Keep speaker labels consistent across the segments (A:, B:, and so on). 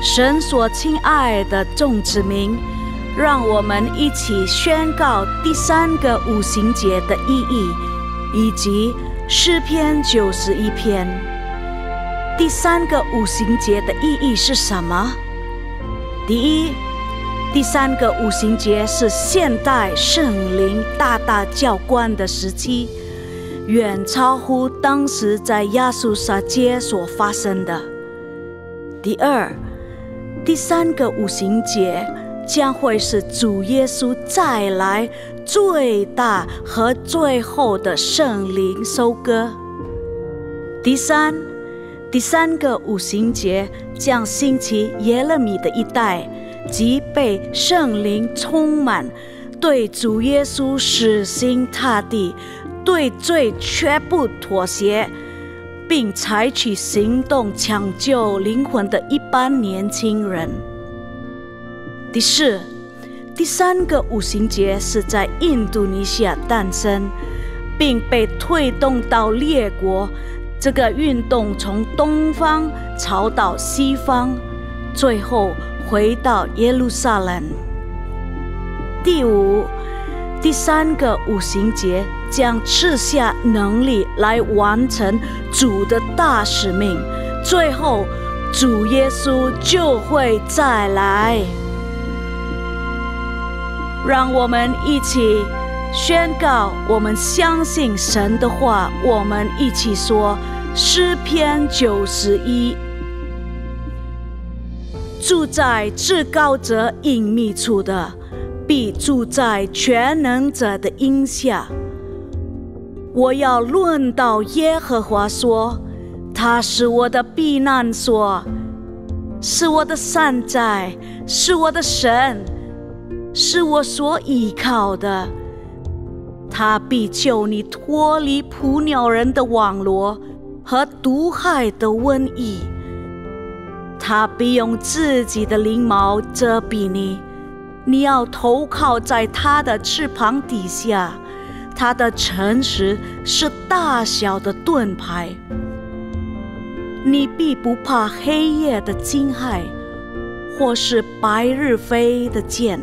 A: 神所亲爱的众子民，让我们一起宣告第3个五旬节的意义，以及诗篇91篇。第3个五旬节的意义是什么？第一，第3个五旬节是现代圣灵大大浇灌的时期，远超乎当时在亚述撒街所发生的。第二，第3个五旬节将会是主耶稣再来最大和最后的圣灵收割。第三个五旬节将兴起耶勒米的一代，即被圣灵充满，对主耶稣死心塌地，对罪绝不妥协，并采取行动抢救灵魂的一般年轻人。第四，第3个五旬节是在印度尼西亚诞生，并被推动到列国。这个运动从东方朝到西方，最后回到耶路撒冷。第五，第3个五旬节将赐下能力来完成主的大使命，最后主耶稣就会再来。让我们一起宣告，我们相信神的话。我们一起说诗篇91：住在至高者隐秘处的，必住在全能者的荫下。我要论到耶和华说，他是我的避难所，是我的山寨，是我的神，是我所依靠的。他必救你脱离捕鸟人的网罗和毒害的瘟疫。他必用自己的翎毛遮蔽你，你要投靠在他的翅膀底下。他的诚实是大小的盾牌。你必不怕黑夜的惊骇，或是白日飞的箭，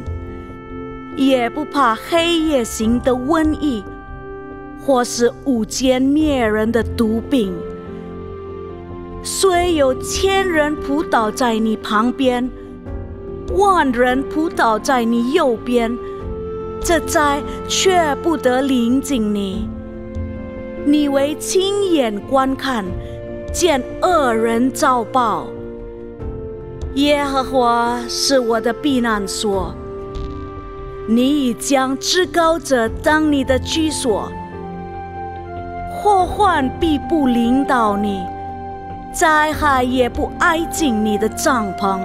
A: 也不怕黑夜行的瘟疫，或是午间灭人的毒病。虽有1000人扑倒在你旁边，10000人扑倒在你右边，这灾却不得临近你。你为亲眼观看，见恶人遭报。耶和华是我的避难所，你已将至高者当你的居所。祸患必不临到你，灾害也不挨近你的帐篷，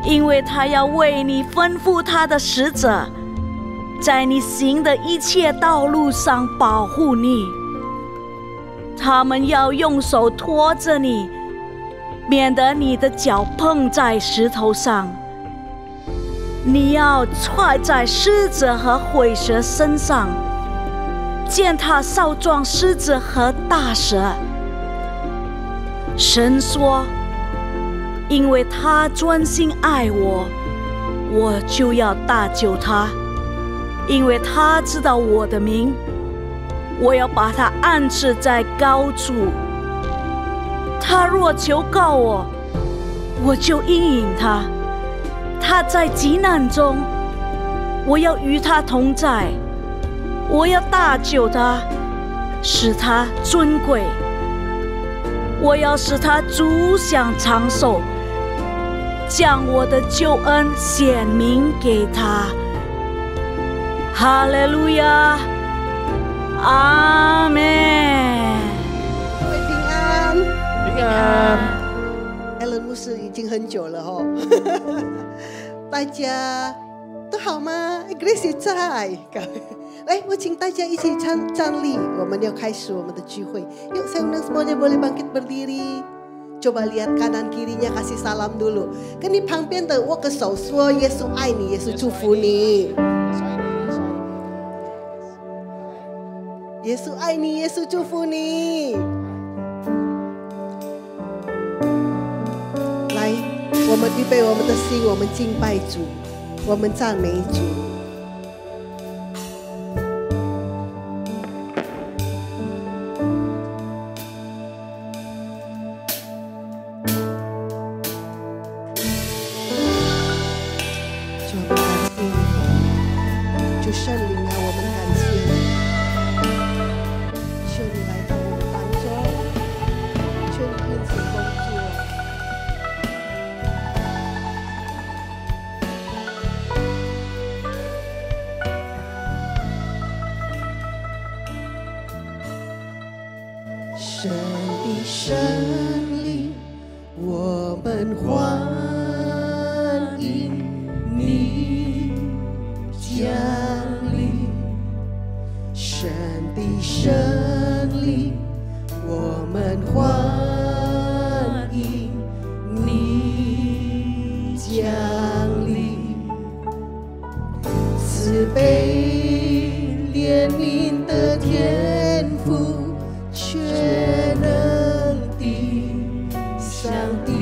A: 因为他要为你吩咐他的使者，在你行的一切道路上保护你。他们要用手托着你，免得你的脚碰在石头上。你要踹在狮子和虺蛇身上，践踏少壮狮子和大蛇。神说，因为他专心爱我，我就要搭救他。因为他知道我的名，我要把他安置在高处。他若求告我，我就应允他。他在急难中，我要与他同在。我要搭救他，使他尊贵。我要使他足享长寿，将我的救恩显明给他。哈利路亚，阿们。
B: 各位平安，
C: 平安。
B: Alan 牧师已经很久了哦，大家都好吗 ？Grace 也在。来，我请大家一起站立，我们要开始我们的聚会。Yuk, saya undang semuanya boleh bangkit berdiri. Coba lihat kanan kirinya, kasih salam dulu. 跟你旁边的握个手，说耶稣爱你，耶稣祝福你。耶稣爱你，耶稣祝福你。来，们预备我们的心，我们敬拜主，我们赞美主。主，我们感谢你，主圣灵啊，我们感谢你，求你来到我们当中，求你因此工作。神的圣灵，我们欢迎你降临。神的圣灵，我们欢迎你降临。慈悲怜悯的天父，全能的上帝，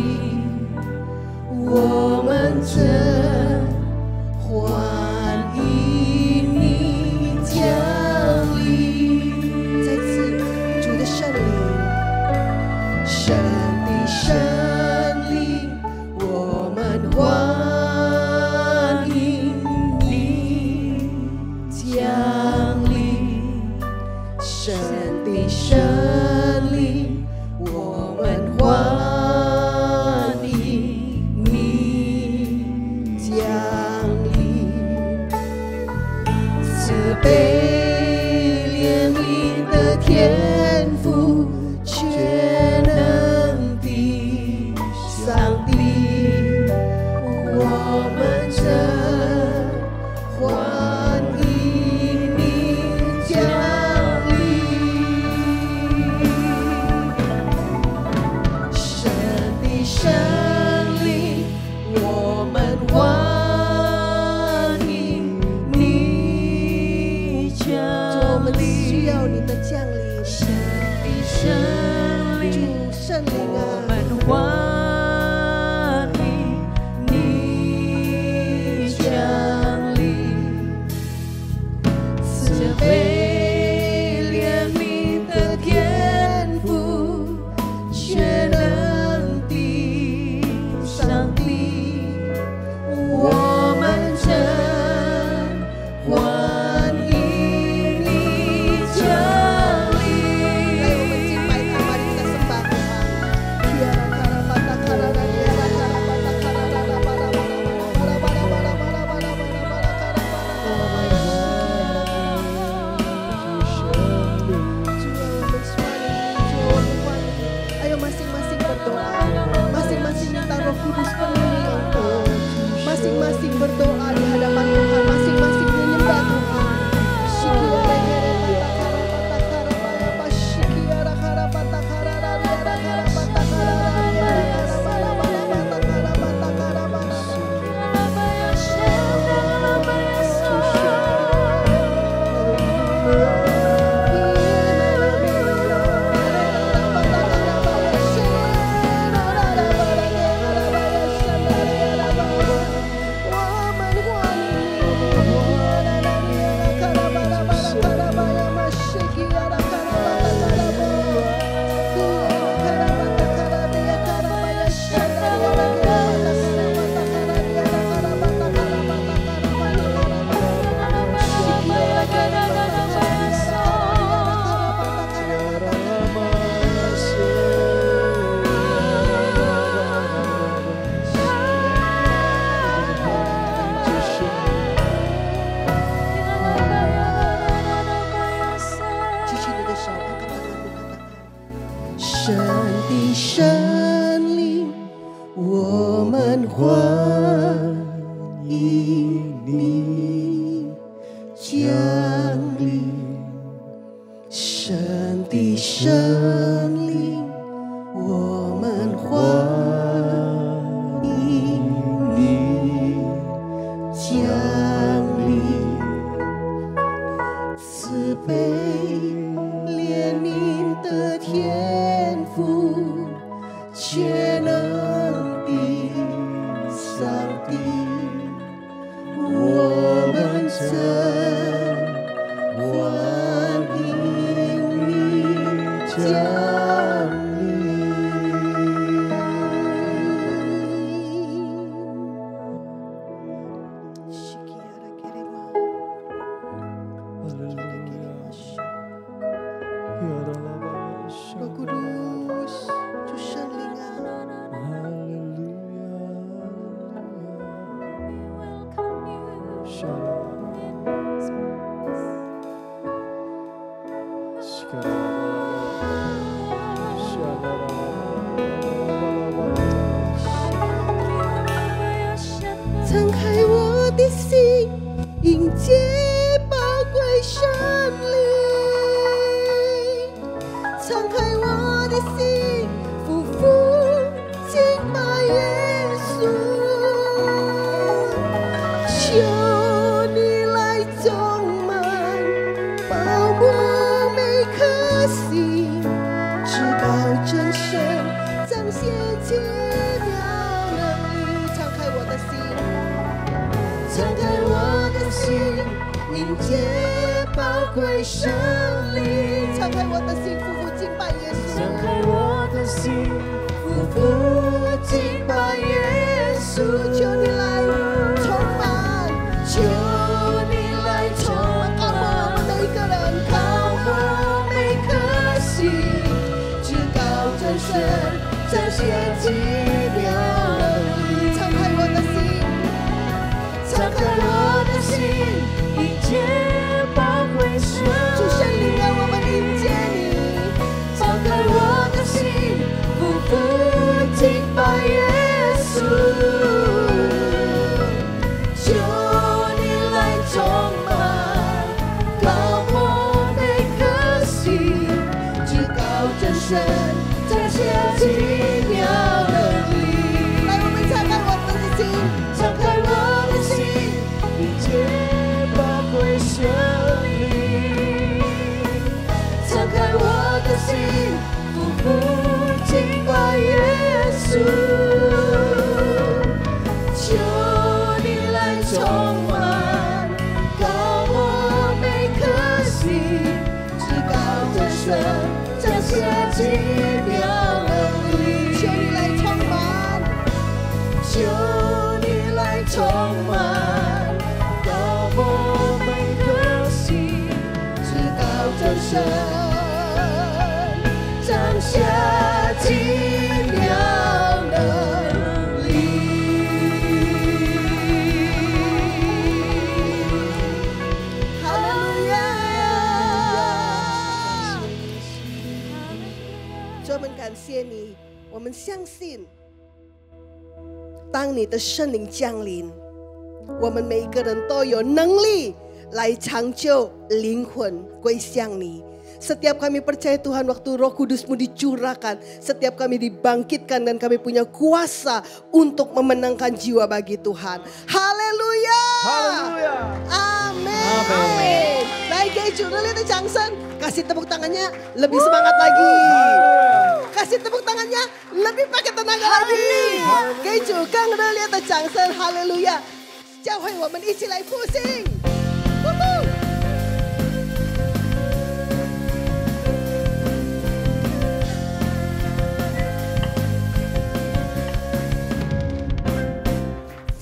B: 我们真欢迎你降临。再次，主的圣灵，神的圣灵，我们欢迎你降临。神的圣灵，我们欢迎你降临。慈悲怜悯的天父，全能的上帝，我们真欢迎你降临。神的圣灵，我们欢迎你降临。我们需要你的降临。神的圣灵，主圣灵啊，我们欢迎你降临。慈悲怜悯的天父，全能的上帝，我们真欢迎你降临。来，我们敬拜他，mari kita sembah Tuhan. Tiara kara bata kara dan tiara kara bata kara dan bara bara bara bara bara bara bara bara. Ayo masing-masing berdoa, masing-masing minta Roh Kudus penuhi engkau, masing-masing berdoa di hadapan Tuhan, masing-masing menyembah Tuhan. 迎接宝贵生灵。敞开我的心，夫妇敬拜耶稣。
C: 敞开我的心，夫妇敬拜耶稣。
B: 求你来充满，
C: 求你来充满，
B: 每一个人，
C: 高我每颗心，至高真神彰显奇妙能力。
B: 敞开我的心，
C: 敞开我的心，迎接宝贵生灵。
B: 主圣灵让我们迎接你。
C: 敞开我的心，夫妇敬拜耶稣。求你来充满，高我每颗心，至高真神彰显奇妙能力。
B: 来，我们敞开我们的心，
C: 敞开我的心，迎接宝贵生灵。敞开我的心，夫妇敬拜耶稣。求你来充满，高我每颗心，至高真神彰显奇妙能力。
B: 求你来充满，
C: 求你来充满，高我每颗心，至高真神彰显奇妙能力。
B: 哈利路亚！主，我们感谢你，我们相信，当你的圣灵降临，我们每一个人都有能力来长救灵魂归向你。Setiap kami percaya Tuhan, waktu Roh Kudus-Mu dicurahkan, setiap kami dibangkitkan dan kami punya kuasa untuk memenangkan jiwa bagi Tuhan. Haleluya!
C: Haleluya!
B: Amin!
C: Amin.
B: Amin! Baik, 给主热烈的掌声，kasih tepuk tangannya lebih semangat lagi. Kasih tepuk tangannya lebih pakai tenaga lagi. 给主更热烈的掌声，哈利路亚！教会我们一起来复兴。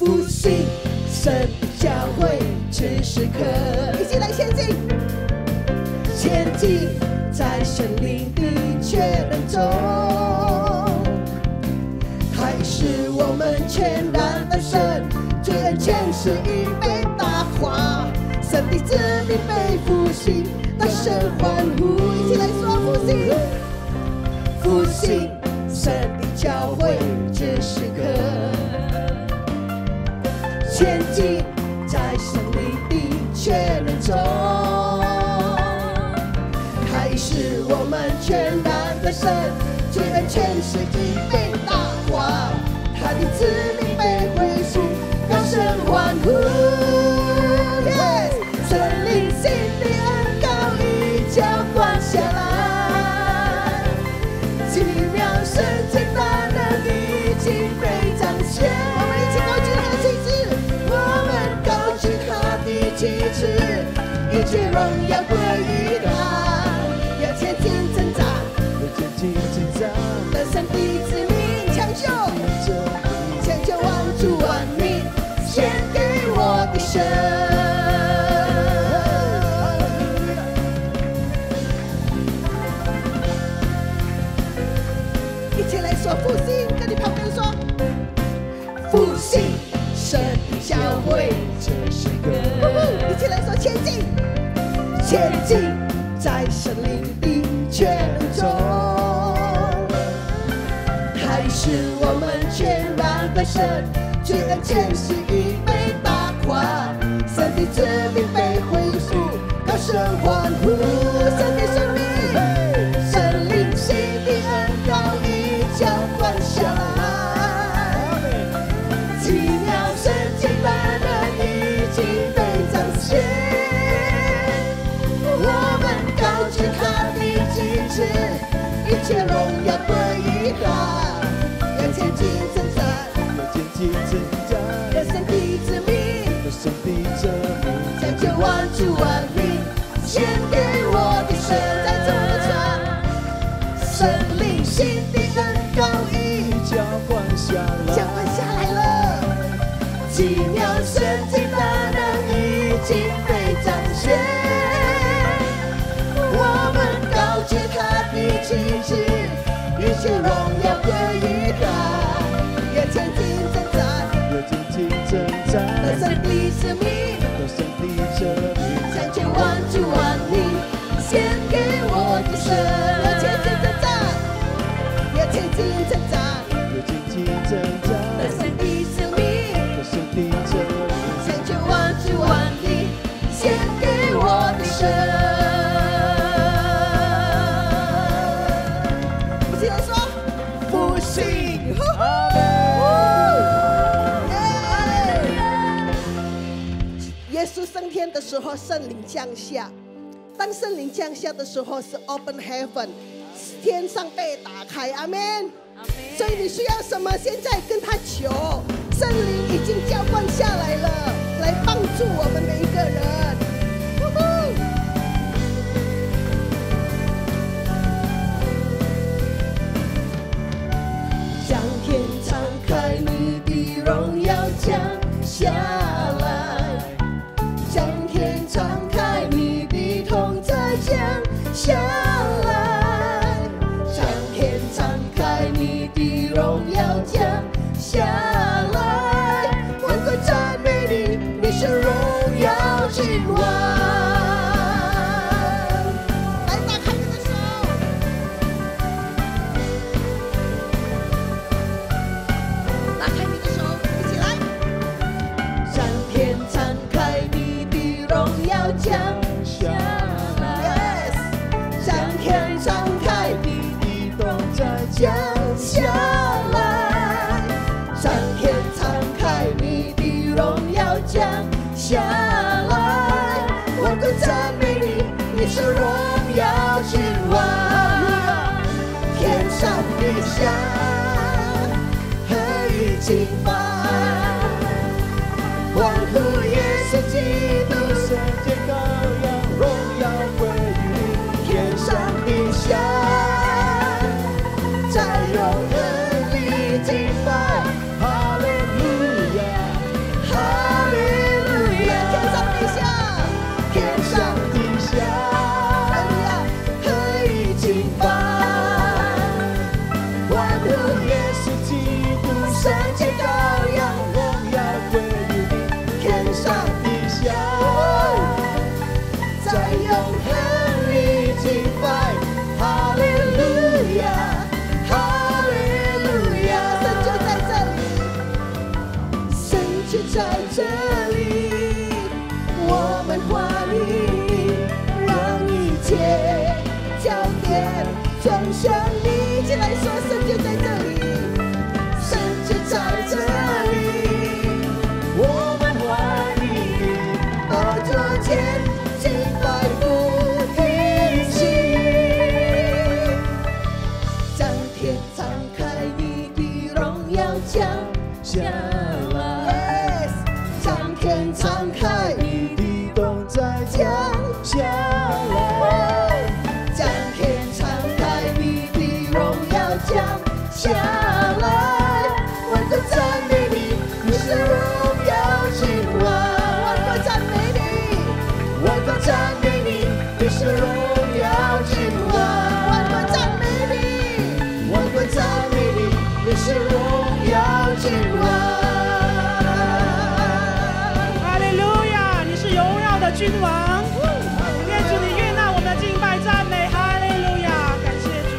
C: 复兴神的教会此时刻，
B: 一起来前进，
C: 前进在神灵的确能中，还是我们全然的神，罪恩前世已被打垮，神的子民被复兴，大声欢呼，
B: 一起来说复兴，
C: 复兴神的教会此时刻。前进在神灵的全能中，还是我们全然的神，罪恩全世已被打垮，他的子民被恢复，高声欢呼。神灵新的恩膏已浇灌下来，奇妙神迹大能已经被彰显。
B: 我们一起高举他的旗帜。
C: 旗帜，一切荣耀归于他，要前进挣扎，要前进挣扎，得胜的子民抢救，抢救万族万民，献给我的神。
B: 一起来说复兴，跟你旁边说，
C: 复兴神的教会这是个。
B: 一起来说前进，
C: 前进在神灵的全能中，还是我们全然的神，罪恩前世已被打垮，神的子民被恢复，高声欢呼，神的生命，神灵新的恩膏已浇灌下来，奇妙神迹大能已经被彰显。我们高举他的旗帜，一切荣耀归于他，要前进征战，要前进征战，得胜的子民，得胜的子民，抢救万族主万民，献给我的神。在这么说，圣灵新的恩膏已浇灌下来了，奇妙神迹大能已经被彰显。我们高举他的旗帜，一切荣耀归于他，越前进征战，得胜的生命，向全万主万民，献给我的神。越前进征战，得胜的生命，向全万主万民，献给我的神。一起来说，复兴。
B: 耶稣升天的时候，圣灵降下。当圣灵降下的时候，是 open heaven， 天上被打开，阿们。所以你需要什么？现在跟他求，圣灵已经浇灌下来了，来帮助我们每一个人。
C: 向天敞开，你的荣耀降下来，向天敞开，你的同在降下来，向天敞开，你的荣耀降下来，万国赞美你，你是荣耀君王。降下来，向天敞开，你的同在降下来，向天敞开，你的荣耀降下来，万国赞美你，你是荣耀君王，天上地下何以敬拜，欢呼耶稣基督。荣耀归于你，天上地下，在永恒里敬拜，哈利路亚，哈利路亚，天上地下，哈利路亚，何以敬拜，欢呼耶稣基督，圣洁羔羊，荣耀归于你，天上地下。在永恒里敬拜，哈利路亚，哈利路亚，神就在这里，我们欢迎你，让一切焦点转向你。一起来说，神就在这里，神就在这里，我们欢迎你，耳朵前。敬拜不停息，将天敞开，你的荣耀降下来，将天敞开，你的同在降下来，将天敞开，你的荣耀降下来，万国赞美你，你是荣耀君王。赞美你，你是荣耀君王。万国赞美你，万国赞美你，你是荣耀君王。
D: 哈利路亚，你是荣耀的君王。愿主你悦纳我们的敬拜赞美，哈利路亚，感谢主。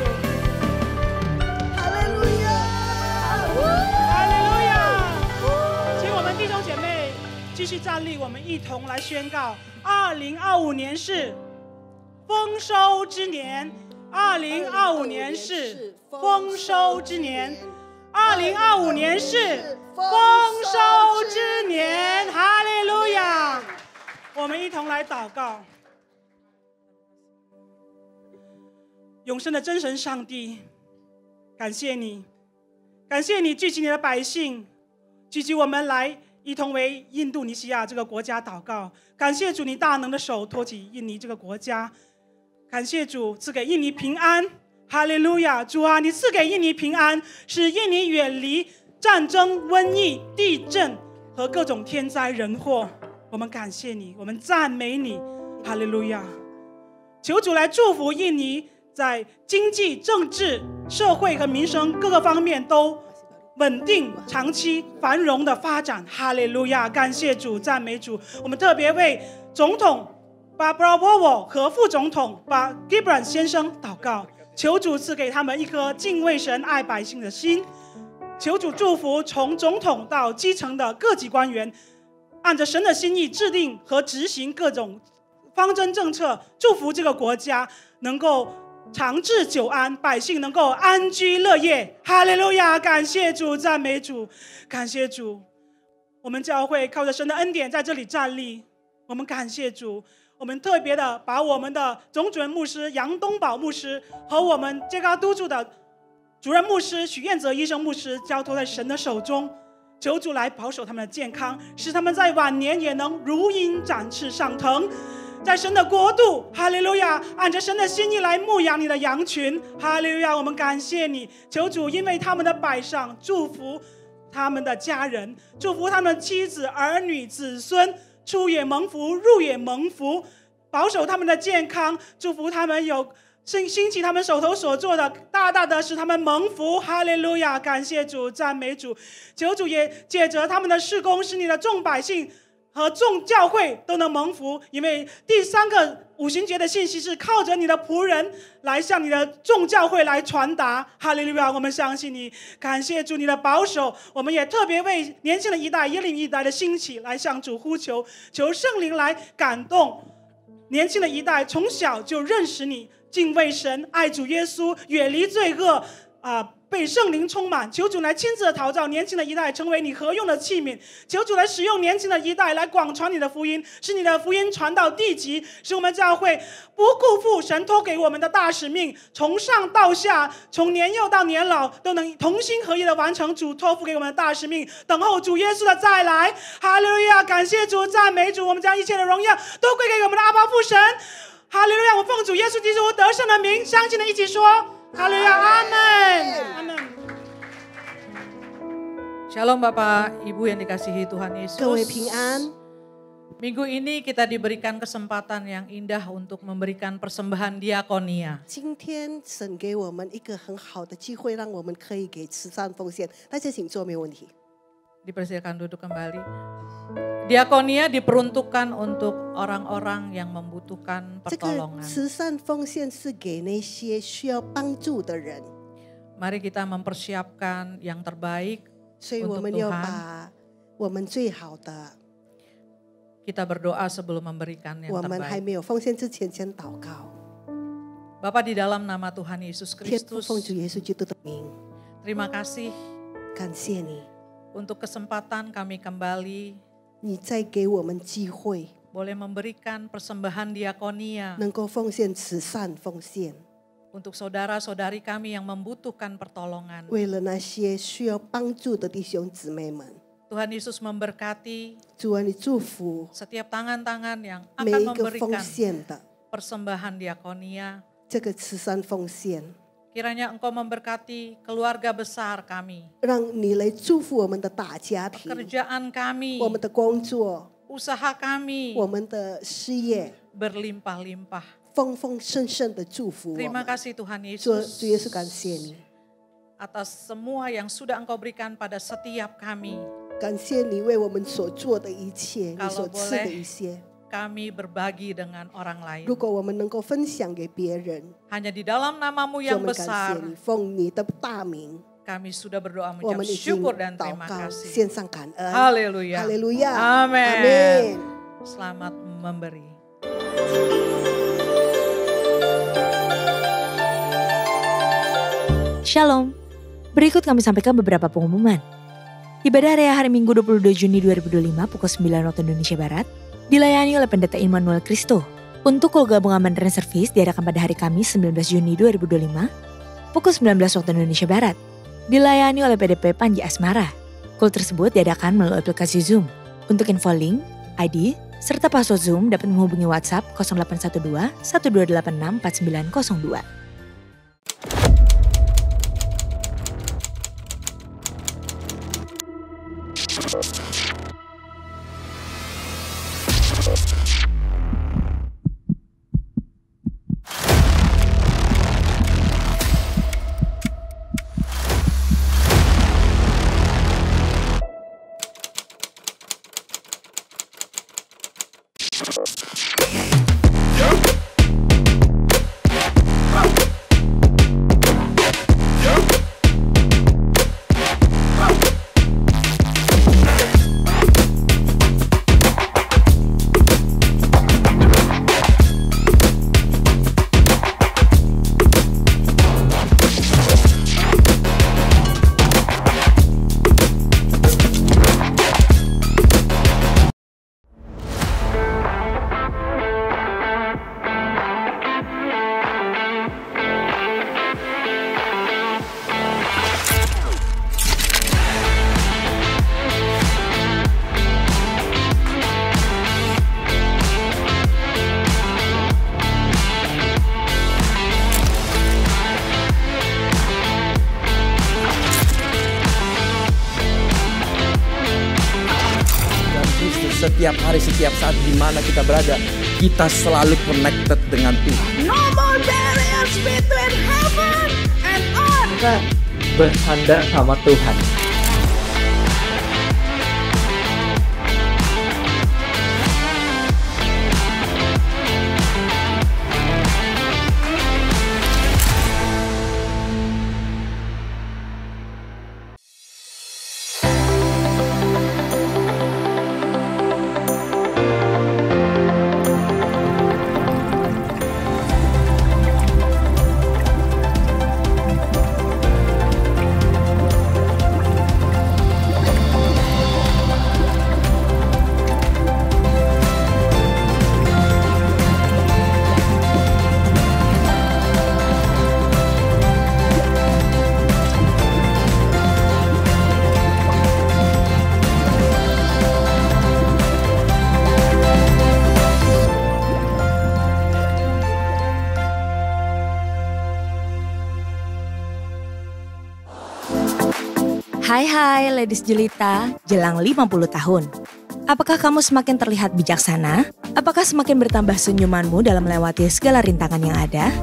B: 哈利路亚，
D: 哈利路亚。请我们弟兄姐妹继续站立，我们一同来宣告。2025年是丰收之年，2025年是丰收之年，2025年是丰收之年，哈利路亚！我们一同来祷告。永生的真神上帝，感谢你，感谢你聚集你的百姓，聚集我们来一同为印度尼西亚这个国家祷告。感谢主，你大能的手托起印尼这个国家。感谢主赐给印尼平安，哈利路亚！主啊，你赐给印尼平安，使印尼远离战争、瘟疫、地震和各种天灾人祸。我们感谢你，我们赞美你，哈利路亚！求主来祝福印尼在经济、政治、社会和民生各个方面都稳定、长期繁荣的发展。哈利路亚！感谢主，赞美主。我们特别为总统巴布拉沃沃和副总统巴 Gibran 先生祷告，求主赐给他们一颗敬畏神、爱百姓的心。求主祝福从总统到基层的各级官员，按着神的心意制定和执行各种方针政策，祝福这个国家能够长治久安，百姓能够安居乐业。哈利路亚！感谢主，赞美主，感谢主。我们教会靠着神的恩典在这里站立，我们感谢主。我们特别的把我们的总主任牧师杨东宝牧师和我们接高督助的主任牧师许彦泽医生牧师交托在神的手中，求主来保守他们的健康，使他们在晚年也能如鹰展翅上腾，在神的国度，哈利路亚，按着神的心意来牧养你的羊群。哈利路亚！我们感谢你，求主因为他们的摆上祝福他们的家人，祝福他们的妻子儿女子孙，出也蒙福，入也蒙福，保守他们的健康，祝福他们有兴起他们手头所做的，大大的使他们蒙福。哈利路亚！感谢主，赞美主。求主也借着他们的事工，使你的众百姓和众教会都能蒙福。因为第三个五旬节的信息是靠着你的仆人来向你的众教会来传达。哈利路亚！我们相信你，感谢主你的保守。我们也特别为年轻的一代、耶利米一代的兴起来向主呼求，求圣灵来感动年轻的一代，从小就认识你，敬畏神，爱主耶稣，远离罪恶，被圣灵充满。求主来亲自的陶造年轻的一代，成为你合用的器皿。求主来使用年轻的一代来广传你的福音，使你的福音传到地极，使我们教会不辜负神托给我们的大使命，从上到下，从年幼到年老，都能同心合一的完成主托付给我们的大使命，等候主耶稣的再来。哈利路亚！感谢主，赞美主。我们将一切的荣耀都归给我们的阿爸父神。哈利路亚！我奉主耶稣基督得胜的名，相信的一起说哈利路亚，阿门，阿门。
E: Shalom Bapak, Ibu yang dikasihi Tuhan Yesus.
B: 各位平安。
E: Minggu ini kita diberikan kesempatan yang indah untuk memberikan persembahan diakonia.
B: 今天神给我们一个很好的机会，让我们可以给慈善奉献。大家请坐，没有问题。
E: Dipersilakan duduk kembali. Diakonia diperuntukkan untuk orang-orang yang membutuhkan
B: 这个
E: pertolongan.
B: 慈善奉献是给那些需要帮助的人，
E: Mari kita mempersiapkan yang terbaik
B: 所以我
E: untuk
B: 们要
E: Tuhan.
B: 把我们最好的，
E: Kita berdoa sebelum memberikan yang
B: 我们还
E: terbaik.
B: 没有奉献之前，先祷告。
E: Bapa di dalam nama Tuhan Yesus
B: 天父，
E: Kristus,
B: 奉主耶稣基督的名，
E: terima kasih
B: 感谢你，
E: untuk kesempatan kami kembali
B: 你再给我们机会，
E: boleh memberikan persembahan diakonia
B: 能够奉献慈善奉献，
E: untuk saudara-saudari kami yang membutuhkan pertolongan.
B: 为了那些需要帮助的弟兄姊妹们。
E: Tuhan Yesus memberkati
B: 主啊，你祝福
E: setiap tangan-tangan yang
B: 每
E: akan
B: 一个奉
E: memberikan
B: 献的
E: persembahan diakonia.
B: 这个慈善奉献，
E: Kiranya Engkau memberkati keluarga besar kami,
B: 让你来祝福我们的大家庭，
E: pekerjaan kami,
B: 我们的工作，
E: usaha kami
B: 我们的事业，
E: berlimpah-limpah.
B: 丰丰盛盛的祝福我
E: Terima
B: 们。
E: kasih Tuhan
B: 主
E: Yesus
B: 主耶稣，感谢你，
E: atas semua yang sudah Engkau berikan pada setiap kami.
B: 感谢你为我们所做的一切，你
E: Kalau
B: 所赐的
E: boleh
B: 一些。
E: Kami berbagi dengan orang lain.
B: 如果我们能够分享给别人，
E: Hanya di dalam namamu
B: 主我
E: yang
B: 们感谢
E: besar,
B: 你，奉你的大名，
E: kami sudah berdoa
B: 我
E: mengucap
B: 们已经
E: syukur dan
B: 祷
E: terima
B: 告，
E: kasih.
B: 献上感恩。
E: Haleluya.
B: 哈利路亚，
E: Amin.
B: 阿门。
E: Selamat memberi.
F: Shalom. Berikut kami sampaikan beberapa pengumuman. Ibadah Raya hari Minggu 22 Juni 2025 pukul 9 waktu Indonesia Barat dilayani oleh Pendeta Immanuel Kristo. Untuk keluarga gabungan Mandarin Service diadakan pada hari Kamis 19 Juni 2025 pukul 19 waktu Indonesia Barat. Dilayani oleh PDP Panji Asmara. Call tersebut diadakan melalui aplikasi Zoom. Untuk info link, ID, serta password Zoom dapat menghubungi WhatsApp 0812 1286 4902.
G: Setiap hari, setiap saat di mana kita berada, kita selalu connected dengan Tuhan.
A: No more barriers between heaven and earth.
H: Kita bersandar sama Tuhan.
F: Hai ladies jelita, jelang 50 tahun. Apakah kamu semakin terlihat bijaksana? Apakah semakin bertambah senyumanmu dalam melewati segala rintangan yang ada?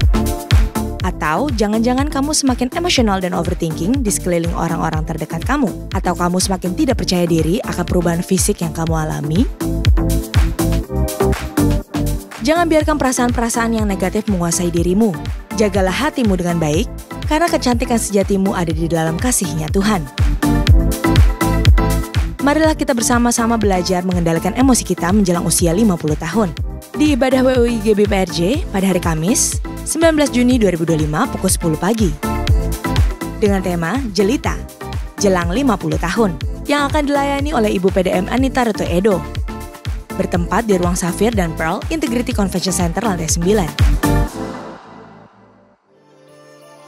F: Atau jangan-jangan kamu semakin emosional dan overthinking di sekeliling orang-orang terdekat kamu? Atau kamu semakin tidak percaya diri akan perubahan fisik yang kamu alami? Jangan biarkan perasaan-perasaan yang negatif menguasai dirimu. Jagalah hatimu dengan baik, karena kecantikan sejatimu ada di dalam kasih-Nya Tuhan. Marilah kita bersama-sama belajar mengendalikan emosi kita menjelang usia 50 tahun. Di ibadah WUI GBPRJ pada hari Kamis, 19 Juni 2025 pukul 10 pagi. Dengan tema Jelita, Jelang 50 Tahun, yang akan dilayani oleh Ibu PDM Anita Reto Edo. Bertempat di Ruang Safir dan Pearl Integrity Convention Center lantai 9.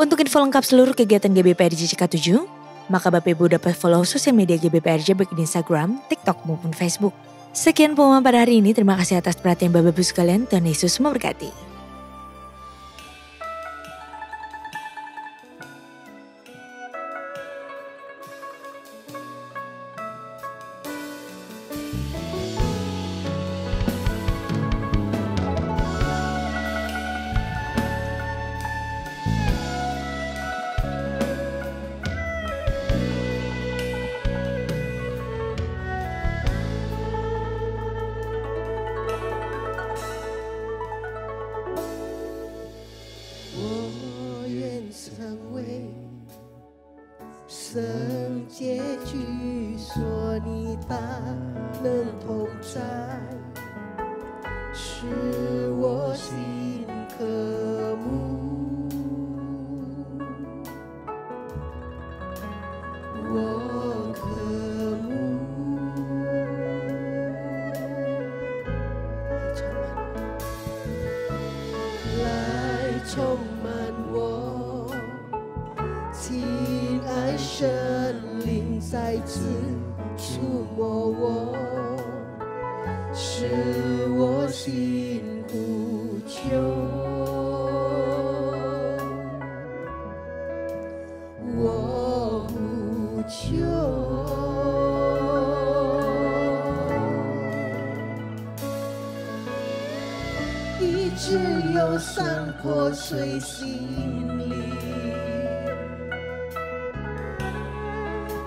F: Untuk info lengkap seluruh kegiatan GBPRJ CK7, maka Bapak Ibu dapat follow sosial media GBPRJ baik di Instagram, TikTok maupun Facebook. Sekian pengumuman pada hari ini, terima kasih atas perhatian Bapak Ibu sekalian, Tuhan Yesus memberkati.
C: 摸我，是我心呼求，我呼求。一直有山坡水心里，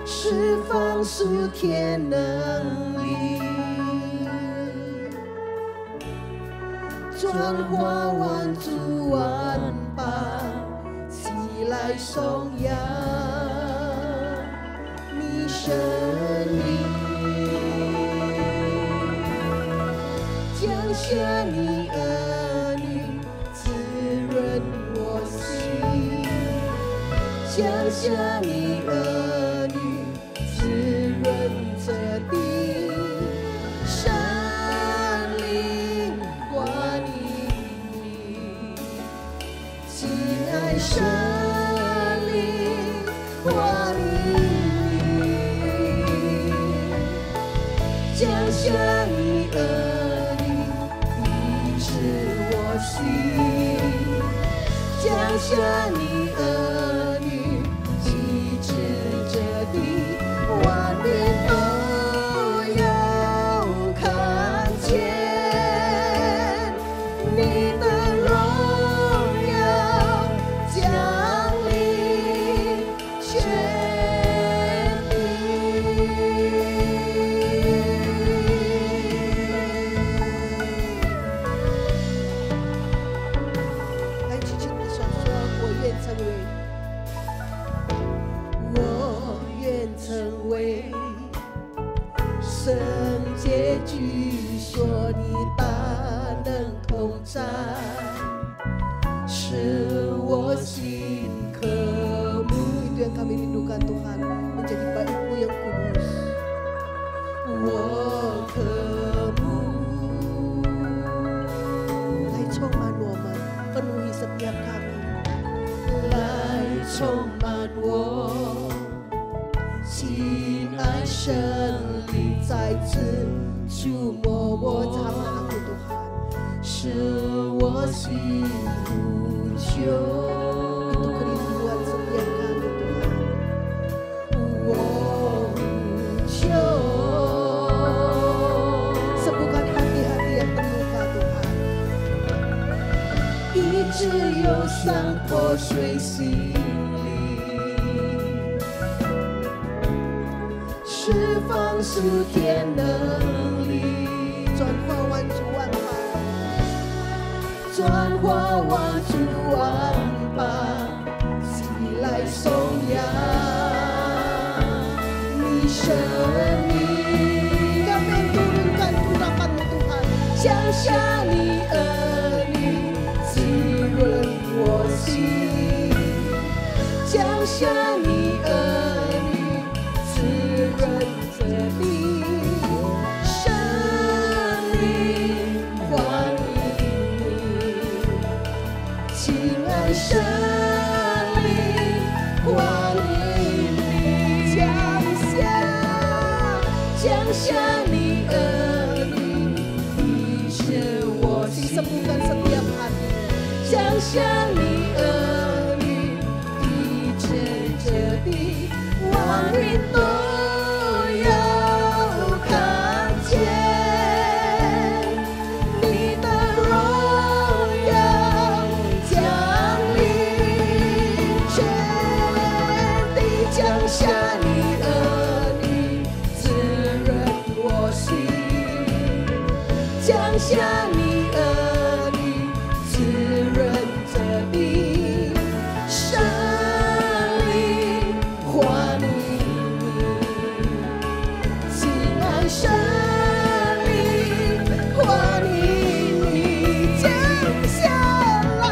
C: 释放属天能力，转化万族万邦，起来颂扬你生命，降下你儿女滋润我心，降下你儿女滋润这地，圣灵欢迎你，亲爱圣灵欢迎你，降下你儿女医治我心，降下你儿女医治这地，万民都要看见你的荣耀降临全
B: 来，举起你的手说：“我愿成为，
C: 我愿成为圣洁居所，你大能同在，使我心渴慕。
B: itu yang kami rindukan Tuhan, menjadi bait-Mu yang kudus.
C: 我渴慕，
B: 来充满我们，penuhi setiap kami.
C: 来充满我，亲爱圣灵再次触摸我，
B: Jamah aku Tuhan.
C: 使我心呼求。
B: Itu kerinduan setiap kami Tuhan.
C: 我呼求，
B: Sembuhkan hati-hati yang terluka Tuhan.
C: 医治忧伤破碎心灵，释放属天能力，
B: 转化万族万邦，
C: 转化万族万邦，起来颂扬你生命。
B: Kami turunkan urapan-Mu Tuhan.
C: 降下你儿女滋润我心，降下你儿女滋润这地，圣灵欢迎你，亲爱圣灵欢迎你，降下你儿女医治我心，
B: Sembuhkan setiap hati.
C: 降下你儿女医治这地，万民都要看见你的荣耀降临全地，降下你儿女滋润我心，降下你儿女滋润这地，圣灵欢迎你，亲爱圣灵欢迎你，降下来，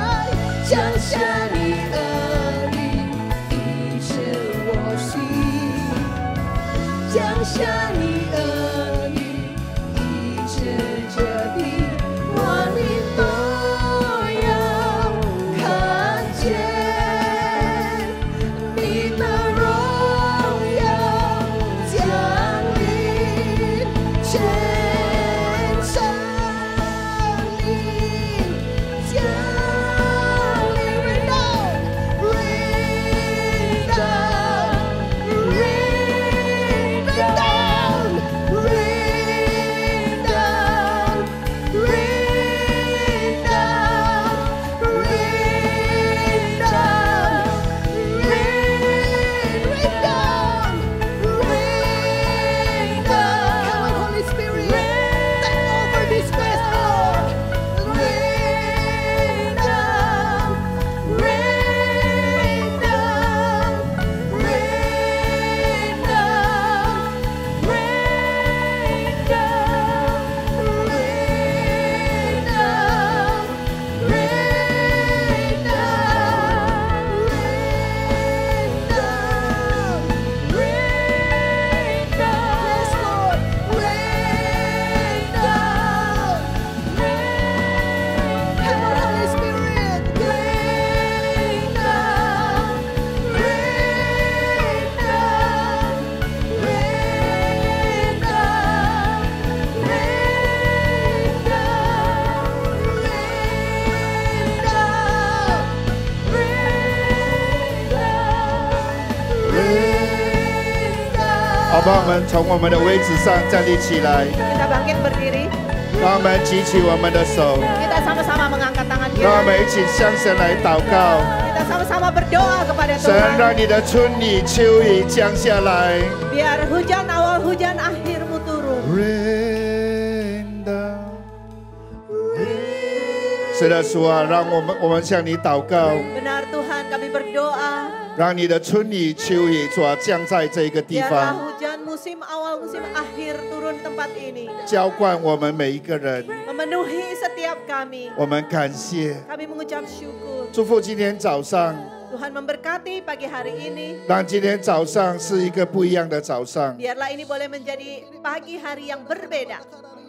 C: 降下你儿女医治我心，降下你儿女医治这地，万民都要看见你的荣耀降临
I: 不好？我们从我们的位置上站立起来，
C: Kita bangkit berdiri.
I: 让我们举起我们的手，
C: Kita sama-sama mengangkat tangan
I: 让我
C: kita.
I: 们一起向神来祷告。
C: Kita sama-sama berdoa kepada
I: 神，
C: Tuhan.
I: 让你的春雨、秋雨降下来。
C: Biar hujan awal, hujan akhirmu turun.
I: Rain down。是的，主啊，让我们向你祷告，
C: Benar Tuhan, kami berdoa.
I: 让你的春雨、秋雨主啊降在这个地
C: Biarlah
I: 方，
C: hujan musim awal, musim akhir turun tempat ini.
I: 浇灌我们每一个人。
C: Memenuhi setiap kami.
I: 我们感谢，
C: Kami mengucap syukur.
I: 祝福今天早上，
C: Tuhan memberkati pagi hari ini.
I: 让今天早上是一个不一样的早上，
C: Biarlah ini boleh menjadi pagi hari yang berbeda.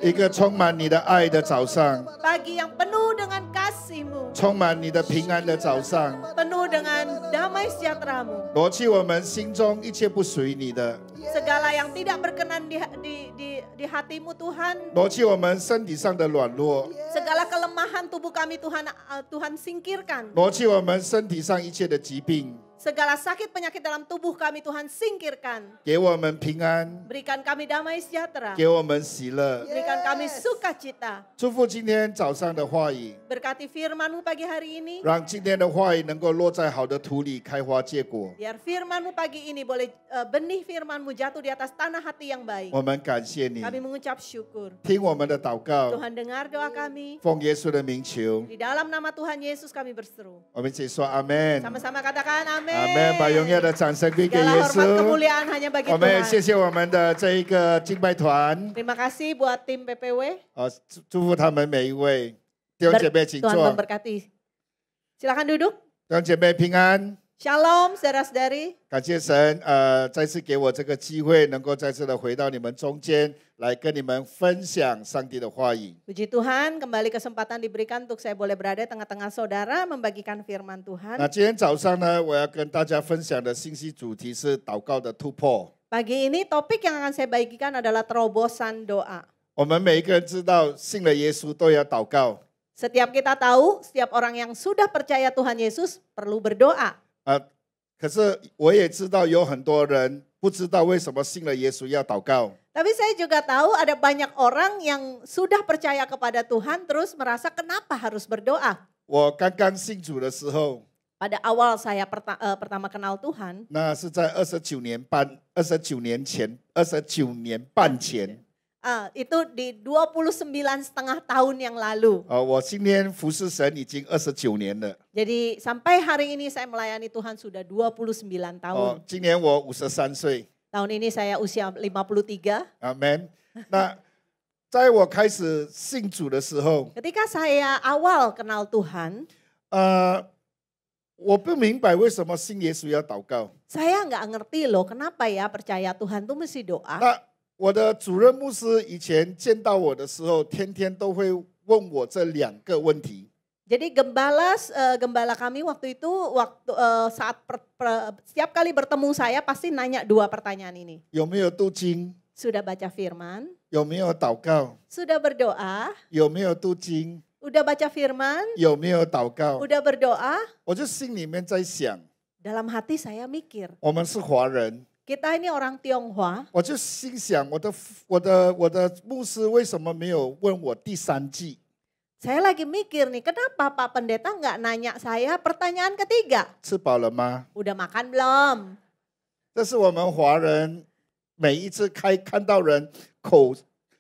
I: 一个充满你的爱的早上，
C: Pagi yang penuh dengan kasih-Mu.
I: 充满你的平安的早上，
C: Penuh dengan damai sejahtera-Mu.
I: 挪去我们心中一切不属于你的，
C: Segala yang tidak berkenan di hati-Mu Tuhan.
I: 挪去我们身体上的软弱，
C: Segala kelemahan tubuh kami Tuhan singkirkan.
I: 挪去我们身体上一切的疾病，
C: Segala sakit penyakit dalam tubuh kami Tuhan singkirkan.
I: 给我们平安，
C: Berikan kami damai sejahtera.
I: 给我们喜乐。
C: Berikan kami sukacita.
I: 祝福今天早上的话语，
C: Berkati firman-Mu pagi hari ini.
I: 让今天的话语能够落在好的土里，开花结果。
C: Biar firman-Mu pagi ini boleh benih firman-Mu jatuh di atas tanah hati yang baik.
I: 我们感谢你，
C: Kami mengucap syukur.
I: 听我们的祷告，
C: Tuhan dengar doa kami.
I: 奉耶稣的名求，
C: Di dalam nama Tuhan Yesus kami berseru.
I: 我们一起说阿门。
C: Sama-sama katakan amin.
I: 阿门！把荣耀的掌声归给
C: Segala
I: 耶
C: hormat
I: 稣。
C: kemuliaan hanya bagi
I: 我们也谢
C: Tuhan.
I: 谢我们的这一个敬拜团，
C: Terima kasih buat tim PPW.
I: 祝福他们每一位弟兄姐妹，请
C: Tuhan
I: 坐。
C: memberkati. Silakan duduk.
I: 弟兄姐妹平安，
C: Shalom saudara-saudari.
I: 感谢神，再次给我这个机会，能够再次的回到你们中间，来跟你们分享上帝的话语。
C: Puji Tuhan, kembali kesempatan diberikan untuk saya boleh berada di tengah-tengah saudara membagikan firman
I: 那
C: Tuhan.
I: 今天早上呢，我要跟大家分享的信息主题是祷告的突破。
C: Pagi ini topik yang akan saya bagikan adalah terobosan doa.
I: 我们每一个人知道，信了耶稣都要祷告。
C: Setiap kita tahu, setiap orang yang sudah percaya Tuhan Yesus perlu berdoa.
I: 可是我也知道有很多人不知道为什么信了耶稣要祷告。
C: Tapi saya juga tahu ada banyak orang yang sudah percaya kepada Tuhan terus merasa kenapa harus berdoa.
I: 我刚刚信主的时候，
C: Pada awal saya pertama kenal Tuhan,
I: 那是在29年半前。
C: itu di 29,5 tahun yang lalu.
I: 我今天服侍神已经29年了。
C: Jadi sampai hari ini saya melayani Tuhan sudah 29 tahun.
I: 今年我53岁。
C: Tahun ini saya usia 53.
I: 阿门。那在我开始信主的时候，
C: Ketika saya awal kenal Tuhan,
I: 我不明白为什么信耶稣要祷告。
C: saya nggak ngerti loh kenapa ya percaya Tuhan tuh mesti doa.
I: 那我的主任牧师以前见到我的时候，天天都会问我这2个问题。
C: Jadi gembala kami waktu itu saat setiap kali bertemu saya pasti nanya 2 pertanyaan ini.
I: 有没有读经？
C: Sudah baca firman?
I: 有没有祷告？
C: Sudah berdoa?
I: 有没有读经？
C: Udah baca firman?
I: 有没有祷告？
C: Udah berdoa?
I: 我就心里面在想，
C: Dalam hati saya mikir,
I: 我们是华人，
C: kita ini orang Tionghoa.
I: 我就心想，我的牧师为什么没有问我第3季？
C: Saya lagi mikir nih, kenapa Pak Pendeta nggak nanya saya pertanyaan ketiga?
I: 吃饱了吗？
C: Udah makan belum?
I: 这是我们华人每一次看到人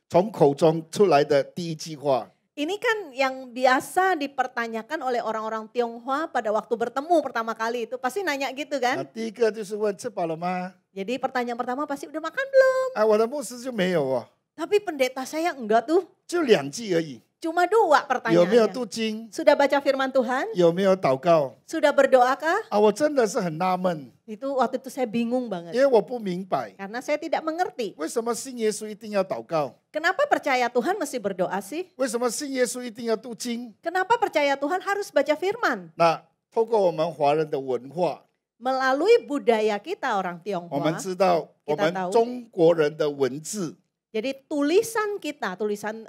I: 从口中出来的第一句话。
C: Ini kan yang biasa dipertanyakan oleh orang-orang Tionghoa pada waktu bertemu pertama kali itu. Pasti nanya gitu
I: 那
C: kan?
I: 第一个就是问吃饱了吗？
C: Jadi pertanyaan pertama pasti udah makan belum?
I: 我的牧师就没有哦，
C: Tapi pendeta saya enggak tuh.
I: 就2句而已。
C: Cuma 2
I: 有没有
C: pertanyaannya.
I: 读经？
C: Sudah baca firman Tuhan?
I: 有没有祷告？
C: Sudah berdoakah?
I: 我真的是很纳闷，
C: Waktu itu saya bingung
I: 因
C: banget.
I: 为我不明白
C: Karena saya tidak mengerti.
I: 为什么信耶稣一定要祷告，
C: Kenapa percaya Tuhan mesti berdoa sih?
I: 为什么信耶稣一定要读经？
C: Kenapa percaya Tuhan harus baca firman?
I: 那透过我们华人的文化，
C: Melalui budaya kita orang
I: 我们
C: Tionghoa,
I: 知道我们中国人的文字，
C: Jadi tulisan kita, tulisan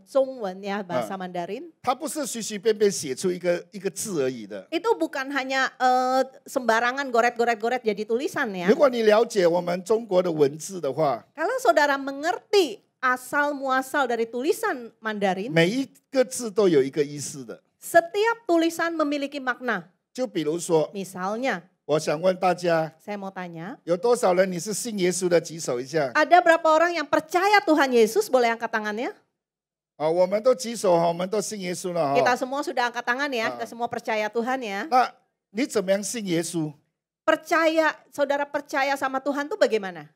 C: Zhongwen ya bahasa Mandarin,
I: 它不是随随便便写出一个字而已的。
C: itu bukan hanya sembarangan goret-goret-goret jadi tulisan ya.
I: 如果你了解我们中国的文字的话，
C: Kalau saudara mengerti asal muasal dari tulisan Mandarin,
I: 每一个字都有一个意思的。
C: setiap tulisan memiliki makna.
I: 就比如说，
C: Misalnya,
I: 我想问大家，
C: saya mau tanya,
I: 有多少人你是信耶稣的？举手一下。
C: ada berapa orang yang percaya Tuhan Yesus? Boleh angkat tangannya?
I: 我们都举手哈，我们都信耶稣了
C: Kita
I: 哈。
C: semua sudah angkat tangan ya, kita semua percaya Tuhan ya.
I: 那你怎么样信耶稣？
C: Percaya, saudara percaya sama Tuhan tuh bagaimana?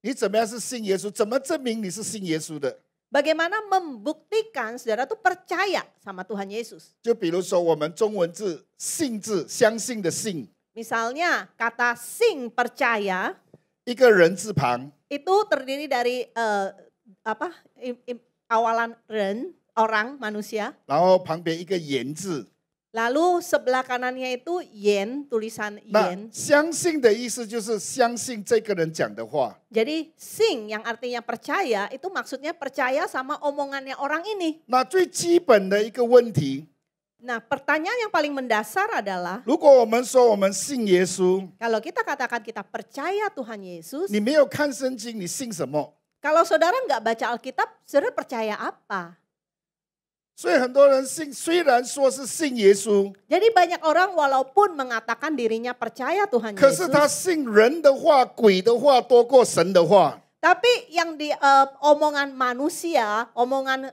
I: 你怎么样是信耶稣？怎么证明你是信耶稣的？
C: Bagaimana membuktikan saudara tuh percaya sama Tuhan Yesus?
I: 就比如说我们中文字“信”字，相信的“信
C: Misalnya kata sing percaya ”，
I: 一个人字旁，
C: itu terdiri dari awalan ren, orang, manusia.
I: 然后旁边一个“言”字。
C: Lalu sebelah kanannya itu yen, tulisan
I: 那
C: yen.
I: 相信的意思就是相信这个人讲的话。
C: Jadi sing yang artinya percaya itu maksudnya percaya sama omongannya orang ini.
I: 那最基本的一个问题，
C: Nah pertanyaan yang paling mendasar adalah
I: 如果我们说我们信耶稣，
C: kalau kita katakan kita percaya Tuhan Yesus,
I: 你没有看圣经，你信什么？
C: kalau saudara nggak baca Alkitab, saudara percaya apa?
I: 所以很多人信，虽然说是信耶稣，
C: Jadi banyak orang walaupun mengatakan dirinya percaya Tuhan
I: 可是他
C: Yesus,
I: 信人的话、鬼的话多过神的话。
C: tapi yang di omongan manusia, omongan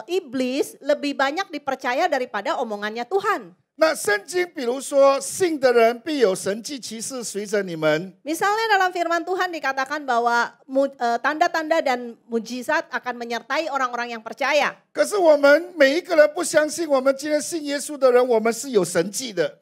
C: iblis lebih banyak dipercaya daripada omongannya Tuhan.
I: 那圣经比如说，信的人必有神迹奇事随着你们。
C: Misalnya dalam firman Tuhan dikatakan bahwa tanda-tanda dan mujizat akan menyertai orang-orang yang percaya.
I: 可是我们每一个人不相信，我们今天信耶稣的人，我们是有神迹的。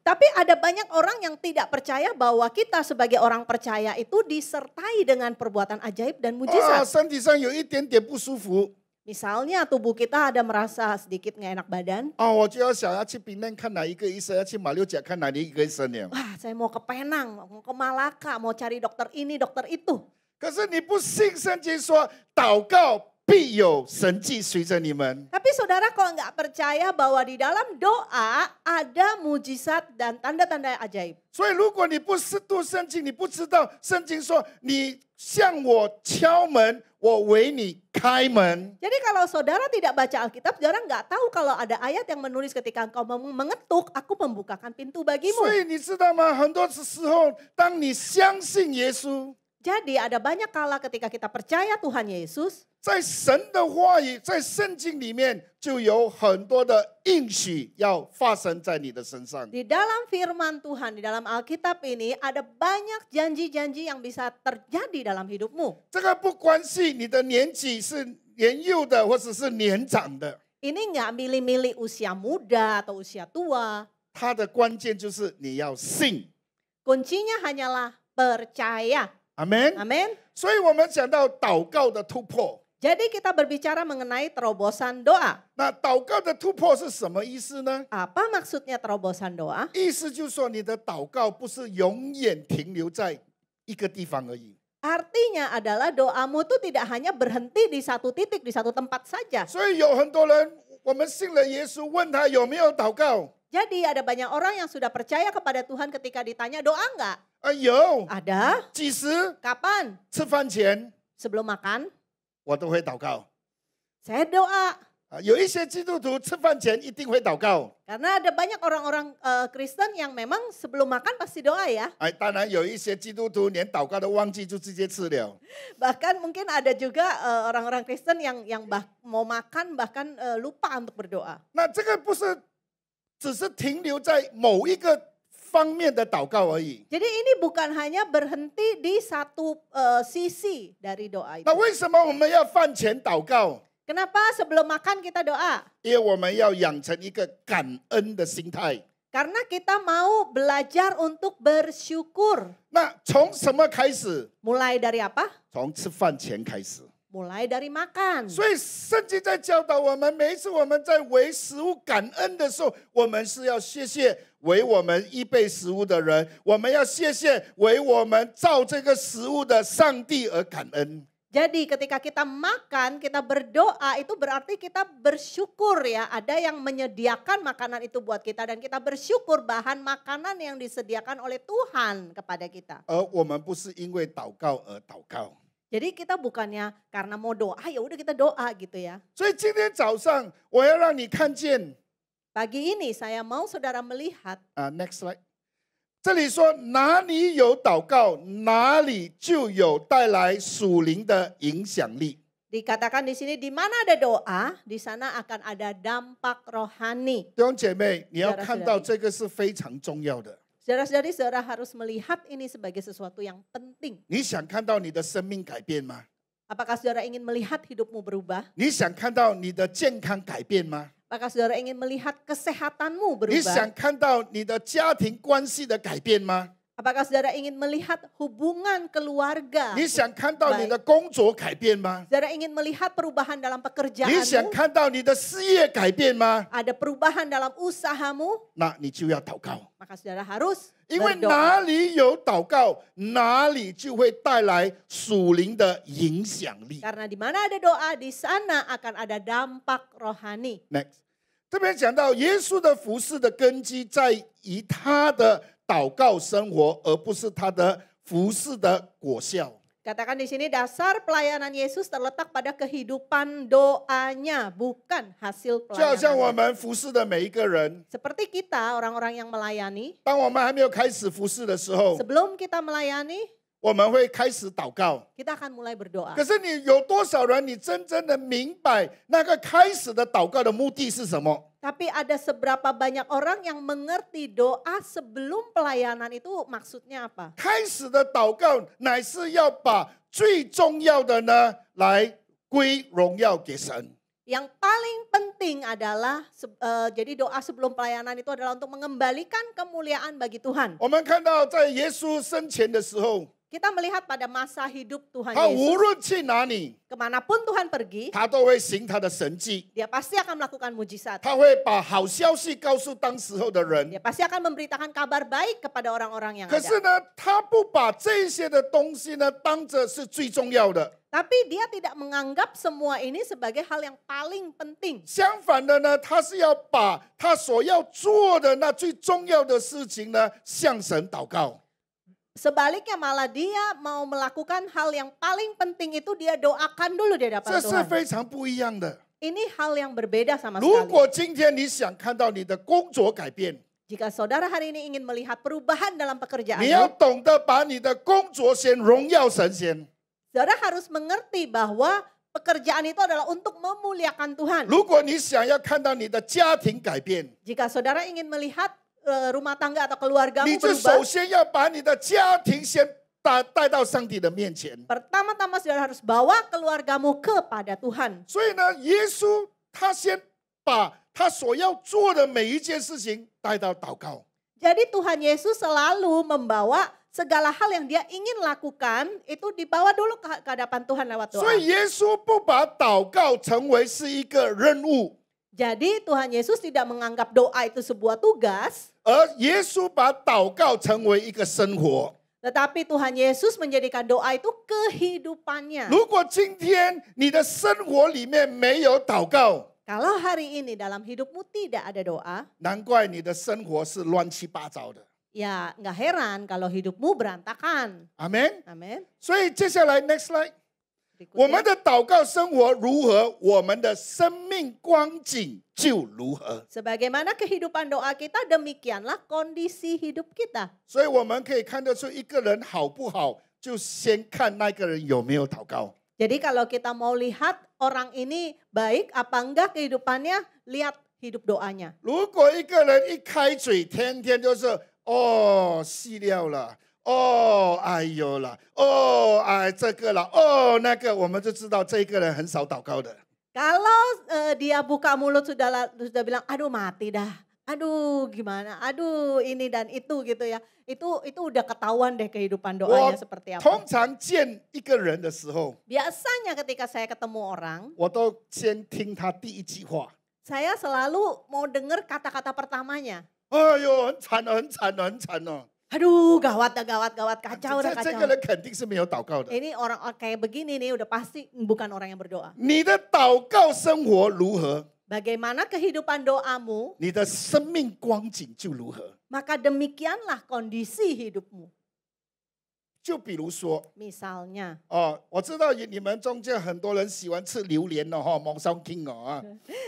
C: Tapi ada banyak orang yang tidak percaya bahwa kita sebagai orang percaya itu disertai dengan perbuatan ajaib dan
I: 啊，
C: mujizat.
I: 身体上有一点点不舒服，
C: Misalnya tubuh kita ada merasa sedikit nggak enak badan.
I: 我就要想要去平南看哪一个医生，要去马六甲看哪一个医生了。
C: Wah, saya mau ke Penang, mau ke Malaka, mau cari dokter ini, dokter itu.
I: 可是你不信圣经说，祷告必有神迹随着你们。
C: Tapi saudara kok nggak percaya bahwa di dalam doa ada mujizat dan tanda-tanda ajaib.
I: 所以如果你不是读圣经，你不知道圣经说你向我敲门，我为你开门。
C: Jadi kalau saudara tidak baca Alkitab, saudara nggak tahu kalau ada ayat yang menulis ketika engkau mengetuk, aku membukakan pintu
I: 所
C: bagimu.
I: 以你知道吗？很多时候，当你相信耶稣，
C: Jadi ada banyak kala ketika kita percaya Tuhan Yesus,
I: 在神的话语，在圣经里面就有很多的应许要发生在你的身上。
C: di dalam firman Tuhan, di dalam Alkitab ini ada banyak janji-janji yang bisa terjadi dalam hidupmu.
I: 这个不关系你的年纪是年幼的，或者是年长的，
C: Ini nggak milih-milih usia muda atau usia tua.
I: 它的关键就是你要信。
C: Kuncinya hanyalah percaya.
I: 阿门。
C: Amin.
I: 所以我们讲到祷告的突破。
C: Jadi kita berbicara mengenai terobosan doa.
I: 那祷告的突破是什么意思呢？
C: Apa maksudnya terobosan doa?
I: 意思就是说，你的祷告不是永远停留在一个地方而已。
C: Artinya adalah doamu itu tidak hanya berhenti di satu titik, di satu tempat saja.
I: 所以有很多人，我们信了耶稣，问他有没有祷告，
C: Jadi ada banyak orang yang sudah percaya kepada Tuhan ketika ditanya doa enggak?
I: 有，
C: Ada.
I: 几时
C: Kapan?
I: 吃饭前
C: Sebelum makan,
I: 我都会祷告。
C: saya doa.
I: 有一些基督徒吃饭前一定会祷告。
C: Karena ada banyak orang-orang Kristen yang memang sebelum makan pasti doa ya.
I: 当然有一些基督徒连祷告都忘记，就直接吃了。
C: Bahkan mungkin ada juga orang-orang Kristen yang mau makan bahkan lupa untuk berdoa.
I: 那这个不是只是停留在某一个方面的祷告而已。
C: Jadi ini bukan hanya berhenti di satu sisi dari doa itu.
I: 那为什么我们要饭前祷告？
C: Kenapa sebelum makan kita doa?
I: 因为我们要养成一个感恩的心态。
C: Karena kita mau belajar untuk bersyukur.
I: 那从什么开始？
C: Mulai dari apa?
I: 从吃饭前开始。
C: Mulai dari makan.
I: 所以圣经在教导我们，每一次我们在为食物感恩的时候，我们是要谢谢为我们预备食物的人，我们要谢谢为我们造这个食物的上帝而感恩。
C: Jadi ketika kita makan, kita berdoa itu berarti kita bersyukur ya. Ada yang menyediakan makanan itu buat kita dan kita bersyukur bahan makanan yang disediakan oleh Tuhan kepada kita.
I: 而我们不是因为祷告而祷告。
C: Jadi kita bukannya karena mau doa, ya udah kita doa gitu ya.
I: 所以今天早上我要让你看见
C: Pagi ini saya mau saudara melihat.
I: next slide。这里说哪里有祷告，哪里就有带来属灵的影响力。
C: Dikatakan di sini di mana ada doa, di sana akan ada dampak rohani.
I: 弟兄姐妹，你要看到这个是非常重要的。
C: Saudara-saudari, saudara harus melihat ini sebagai sesuatu yang penting.
I: 你想看到你的生命改变吗？
C: Apakah saudara ingin melihat hidupmu berubah?
I: 你想看到你的健康改变吗？
C: Apakah saudara ingin melihat kesehatanmu
I: 你想
C: berubah?
I: 看到你的家庭关系的改变吗？
C: Apakah saudara ingin melihat hubungan keluarga?
I: 你想看到你的工作改变吗？
C: Saudara ingin melihat perubahan dalam
I: 你想
C: pekerjaanmu?
I: 看到你的事业改变吗？
C: Ada perubahan dalam usahamu?
I: 那你就要祷告，
C: Maka saudara harus
I: 因为
C: berdoa.
I: 哪里有祷告，哪里就会带来属灵的影响力。
C: Karena di mana ada doa, di sana akan ada dampak rohani.
I: Next，这边讲到耶稣的服事的根基在于他的祷告生活，而不是他的服事的果效。
C: Katakan di sini dasar pelayanan Yesus terletak pada kehidupan doanya, bukan hasil
I: 就好像我
C: pelayanan.
I: 们服事的每一个人，
C: Seperti kita orang-orang yang melayani,
I: 当我们还没有开始服事的时候，
C: sebelum kita melayani,
I: 我们会开始祷告。
C: kita akan mulai berdoa.
I: 可是你有多少人，你真正的明白那个开始的祷告的目的是什么？
C: Tapi ada seberapa banyak orang yang mengerti doa sebelum pelayanan itu maksudnya apa?
I: 开始的祷告乃是要把最重要的呢，来归荣耀给神。
C: Yang paling penting adalah jadi doa sebelum pelayanan itu adalah untuk mengembalikan kemuliaan bagi Tuhan.
I: 我们看到在耶稣生前的时候，
C: Kita melihat pada masa hidup Tuhan
I: 他无
C: Yesus,
I: 论去哪里，
C: kemanapun Tuhan pergi,
I: 他都会行他的神迹，
C: dia pasti akan melakukan mujizat.
I: 他会把好消息告诉当时候的人。
C: Dia pasti akan memberitakan kabar baik kepada orang-orang yang
I: 可是
C: ada.
I: 呢，他不把这些的东西呢当着是最重要的。
C: Tapi dia tidak menganggap semua ini sebagai hal yang paling penting.
I: 相反的呢，他是要把他所要做的那最重要的事情呢，向神祷告。
C: Sebaliknya malah dia mau melakukan hal yang paling penting itu dia doakan dulu di
I: 这
C: hadapan
I: 是
C: Tuhan.
I: 非常不一样的。
C: Ini hal yang berbeda sama
I: 如
C: sekali.
I: 果今天你想看到你的工作改变，
C: Jika saudara hari ini ingin melihat perubahan dalam
I: 你要
C: pekerjaanmu,
I: 懂得把你的工作先荣耀神先。
C: saudara harus mengerti bahwa pekerjaan itu adalah untuk memuliakan Tuhan.
I: 如果你想要看到你的家庭改变，
C: Jika saudara ingin melihat rumah tangga atau keluargamu
I: 你就
C: berubah,
I: 首先要把你的家庭先带到上帝的面前。
C: pertama-tama saudara harus bawa keluargamu kepada Tuhan.
I: 所以呢，耶稣他先把他所要做的每一件事情带到祷告。
C: Jadi Tuhan Yesus selalu membawa segala hal yang dia ingin lakukan itu dibawa dulu ke hadapan Tuhan lewat doa.
I: 所以耶稣不把祷告成为是一个任务，
C: Jadi Tuhan Yesus tidak menganggap doa itu sebuah tugas,
I: 而耶稣把祷告成为一个生活。
C: tetapi Tuhan Yesus menjadikan doa itu kehidupannya.
I: 如果今天你的生活里面没有祷告，
C: Kalau hari ini dalam hidupmu tidak ada doa,
I: 难怪你的生活是乱七八糟的。
C: ya nggak heran kalau hidupmu berantakan.
I: 阿门。
C: Amin.
I: 所以接下来 next slide，
C: Berikutnya.
I: 我们的祷告生活如何，我们的生命光景就如何。
C: Sebagaimana kehidupan doa kita, demikianlah kondisi hidup kita.
I: 所以我们可以看得出一个人好不好，就先看那个人有没有祷告。
C: Jadi kalau kita mau lihat orang ini baik apa enggak kehidupannya, lihat hidup doanya.
I: 如果一个人一开嘴，天天就是哦细料了，哦哎呦了，哦哎这个了，哦那个，我们就知道这个人很少祷告的。
C: Kalau dia buka mulut sudah bilang, aduh mati dah, aduh gimana, aduh ini dan itu gitu ya. Itu udah ketahuan deh kehidupan
I: 我
C: doanya seperti apa.
I: 通常见一个人的时候，
C: Biasanya ketika saya ketemu orang,
I: 我都先听他第一句话。
C: saya selalu mau dengar kata-kata pertamanya.
I: 哎呦，很惨哦，很惨哦，很惨哦。
C: Aduh, gawat kacau
I: 这个人肯定是没有祷告的。
C: Ini orang kayak begini nih udah pasti bukan orang yang berdoa.
I: 你的祷告生活如何，
C: Bagaimana kehidupan doamu,
I: 你的生命光景就如何。
C: maka demikianlah kondisi hidupmu.
I: 就比如说，
C: Misalnya,
I: 我知道你们中间很多人喜欢吃榴莲哦，蒙桑 king 哦啊。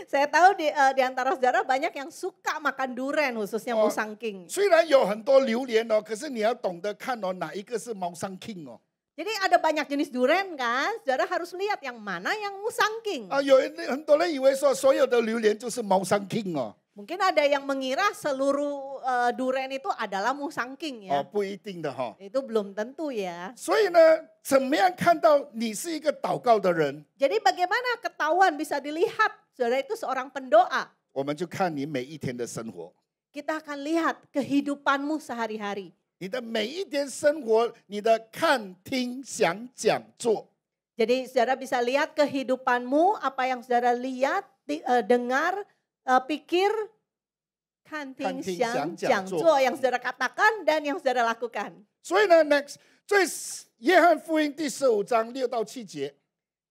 C: saya tahu di antara saudara banyak yang suka makan durian khususnya musangking.
I: 虽然有很多榴莲哦，可是你要懂得看哦，哪一个是蒙桑 king 哦。
C: Jadi ada banyak jenis durian kan, saudara harus lihat yang mana yang musangking.
I: 有很多人以为说所有的榴莲就是蒙桑 king 哦。
C: Mungkin ada yang mengira seluruh durian itu adalah musangking ya.
I: 不一定的哈。
C: Itu belum tentu ya.
I: 所以呢，怎么样看到你是一个祷告的人？
C: Jadi bagaimana ketahuan bisa dilihat saudara itu seorang pendoa?
I: 我们就看你每一天的生活。
C: Kita akan lihat kehidupanmu sehari-hari.
I: 你的每一天生活，你的看、听、想、讲、做。
C: Jadi saudara bisa lihat kehidupanmu, apa yang saudara lihat, dengar, pikir, kan, ting, xiang, jiang, zuo, yang saudara katakan dan yang saudara lakukan.
I: 所以呢 ，next， 在约翰福音第15章6到7节，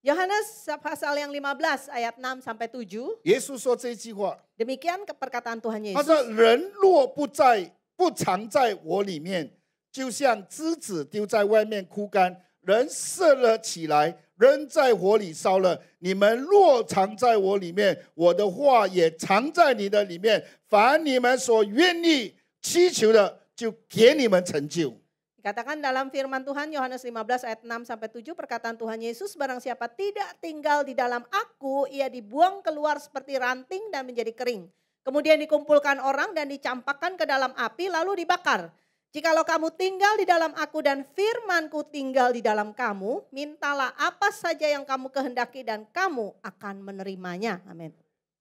C: Yohanes pasal yang 15 ayat 6 sampai 7.
I: 耶稣说这句话，
C: Demikian perkataan Tuhan
I: 他
C: Yesus.
I: 说：“人若不藏在我里面，就像枝子丢在外面枯干，人射了起来，扔在火里烧了。你们若藏在我里面，我的话也藏在你的里面。凡你们所愿意祈求的，就给你们成就。”
C: Dikatakan dalam firman Tuhan Yohanes 15 ayat 6 sampai 7 perkataan Tuhan Yesus, barang siapa tidak tinggal di dalam aku, ia dibuang keluar seperti ranting dan menjadi kering. Kemudian dikumpulkan orang dan dicampakkan ke dalam api lalu dibakar. Jikalau kamu tinggal di dalam aku dan firmanku tinggal di dalam kamu, mintalah apa saja yang kamu kehendaki dan kamu akan menerimanya. Amin.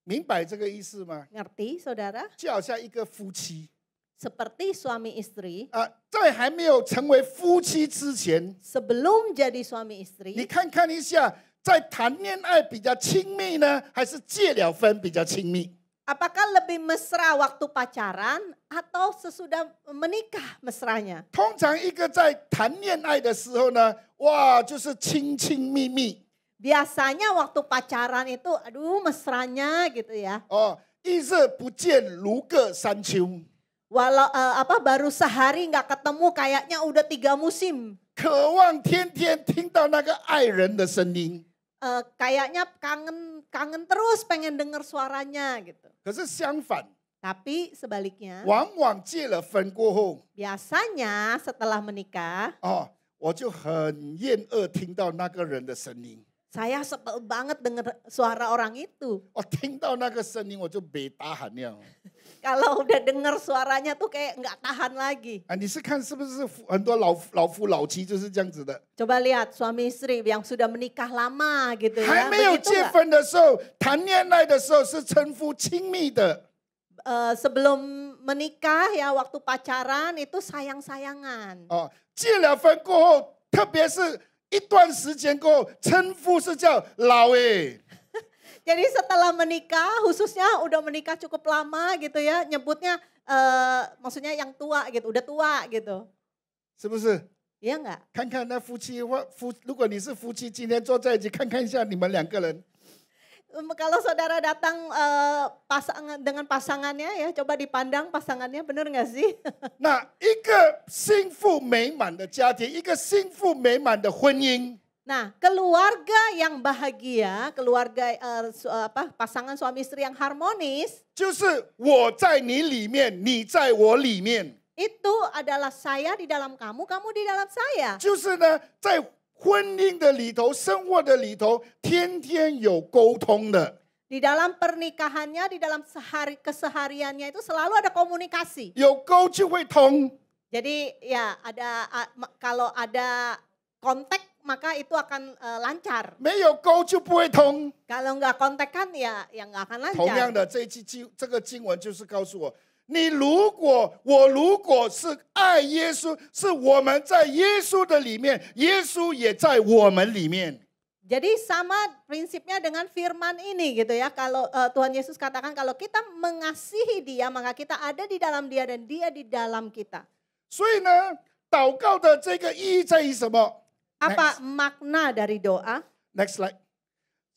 I: 明白这个意思吗？
C: Ngerti saudara?
I: 就好像一个夫妻
C: Seperti suami istri,
I: 在还没有成为夫妻之前，
C: sebelum jadi suami
I: 你
C: istri,
I: 看看一下，在谈恋爱比较亲密呢，还是结了婚比较亲密？
C: apakah lebih mesra waktu pacaran atau sesudah menikah mesranya?
I: 通常一个在谈恋爱的时候呢，哇，就是亲亲密密
C: Biasanya waktu pacaran itu, aduh mesranya gitu ya.
I: 一日不见如隔三秋，
C: Walau baru sehari nggak ketemu, kayaknya udah 3 musim.
I: 渴望天天听到那个爱人的声音。
C: Kayaknya kangen terus pengen denger suaranya gitu.
I: 可是相反，
C: Tapi sebaliknya,
I: 往往结了婚过后，
C: biasanya setelah menikah,
I: 我就很厌恶听到那个人的声音。
C: saya sebel banget denger suara orang itu.
I: 听到那个声音我就没打喊了。
C: Kalau udah denger suaranya tuh kayak nggak tahan lagi.
I: 你是看是不是很多老夫老妻就是这样子的？
C: Coba lihat suami istri yang sudah menikah lama gitu ya.
I: 还没有
C: Begitu
I: 结
C: nggak?
I: 婚的时候，谈恋爱的时候是称呼亲密的。
C: Sebelum menikah ya waktu pacaran itu sayang-sayangan.
I: 结了婚过后，特别是一段时间过后，称呼是叫老诶。
C: Jadi setelah menikah, khususnya udah menikah cukup lama gitu ya, nyebutnya maksudnya yang tua gitu, udah tua gitu.
I: 是不是？
C: Iya nggak?
I: 看看那夫妻如果你是夫妻，今天坐在一起，看看一下你们两个人。
C: Kalau saudara datang dengan pasangannya ya, coba dipandang pasangannya, bener nggak sih?
I: 那一个幸福美满的家庭，一个幸福美满的婚姻。
C: Nah, keluarga yang bahagia, keluarga pasangan suami istri yang harmonis,
I: 就是我在你里面，你在我里面。
C: itu adalah saya di dalam kamu, kamu di dalam saya.
I: 就是呢，在婚姻的里头，生活的里头，天天有沟通的。
C: Di dalam pernikahannya, di dalam kesehariannya itu selalu ada komunikasi.
I: 有沟就会通。
C: Jadi ya kalau ada kontak maka itu akan lancar.
I: 没有沟就不会通。
C: Kalau nggak kontak kan ya nggak akan
I: 同样
C: lancar.
I: 的，这个经文就是告诉我，我如果是爱耶稣，是我们在耶稣的里面，耶稣也在我们里面。
C: Jadi sama prinsipnya dengan firman ini gitu ya. Kalau Tuhan Yesus katakan kalau kita mengasihi Dia maka kita ada di dalam Dia dan Dia di dalam kita.
I: 所以呢，祷告的这个意义在于什么
C: Apa makna dari doa?
I: ？Next slide，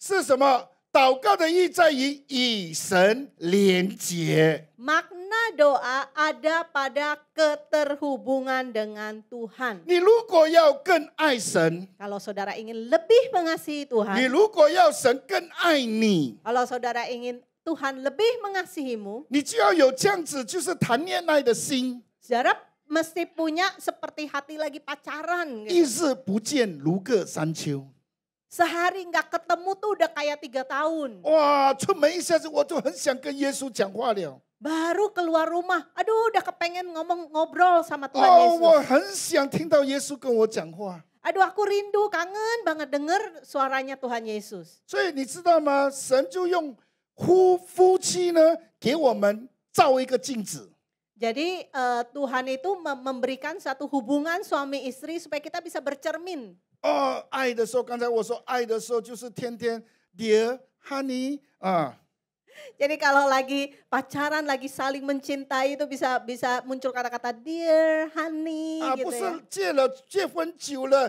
I: 是什么？祷告的意义在于与神连结。
C: Makna doa ada pada keterhubungan dengan Tuhan.
I: 你如果要更爱神，
C: Kalau saudara ingin lebih mengasihi
I: 你
C: Tuhan,
I: 如果要神更爱你，
C: kalau saudara ingin Tuhan lebih mengasihimu,
I: 你就要有这样子，就是谈恋爱的心。
C: saudara mesti punya seperti hati lagi pacaran.
I: 一
C: Gitu.
I: 日不见如隔三秋。
C: Sehari nggak ketemu tuh udah kayak 3 tahun.
I: 哇，出门一下子我就很想跟耶稣讲话了。
C: Baru keluar rumah, aduh udah kepengen ngobrol sama Tuhan
I: 哦，我
C: Yesus.
I: 很想听到耶稣跟我讲话。
C: Aduh aku rindu, kangen banget denger suaranya Tuhan Yesus.
I: 所以你知道吗？神就用夫妻呢，给我们照一个镜子。
C: Jadi Tuhan itu memberikan satu hubungan suami istri supaya kita bisa bercermin.
I: 哦，爱的时候，刚才我说爱的时候，就是天天 dear honey 啊。
C: Jadi kalau lagi pacaran, lagi saling mencintai itu bisa muncul kata-kata dear, honey
I: 啊，
C: gitu
I: 不
C: ya.
I: 是结婚久了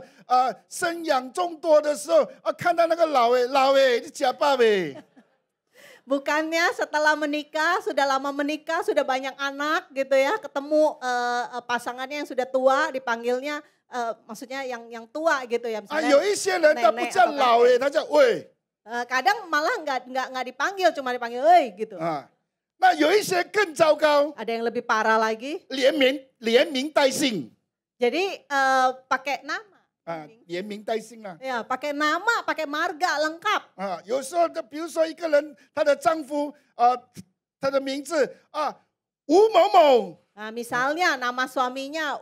I: 生养众多的时候看到那个老诶，你假爸呗。
C: Bukannya setelah menikah, sudah lama menikah, sudah banyak anak gitu ya, ketemu pasangannya yang sudah tua dipanggilnya maksudnya yang tua gitu ya.
I: 啊，有一些人他不叫老诶，他叫喂。
C: Kadang malah nggak dipanggil, cuma dipanggil "oi" gitu.
I: 啊，那有一些更糟糕，
C: Ada yang lebih parah lagi.
I: 连名带姓
C: Jadi pakai nama.
I: 啊，连名带姓啊。
C: Ya, pakai nama, pakai marga lengkap.
I: 啊，有时候比如说一个人，她的丈夫他的名字吴某某
C: Nah, misalnya nama suaminya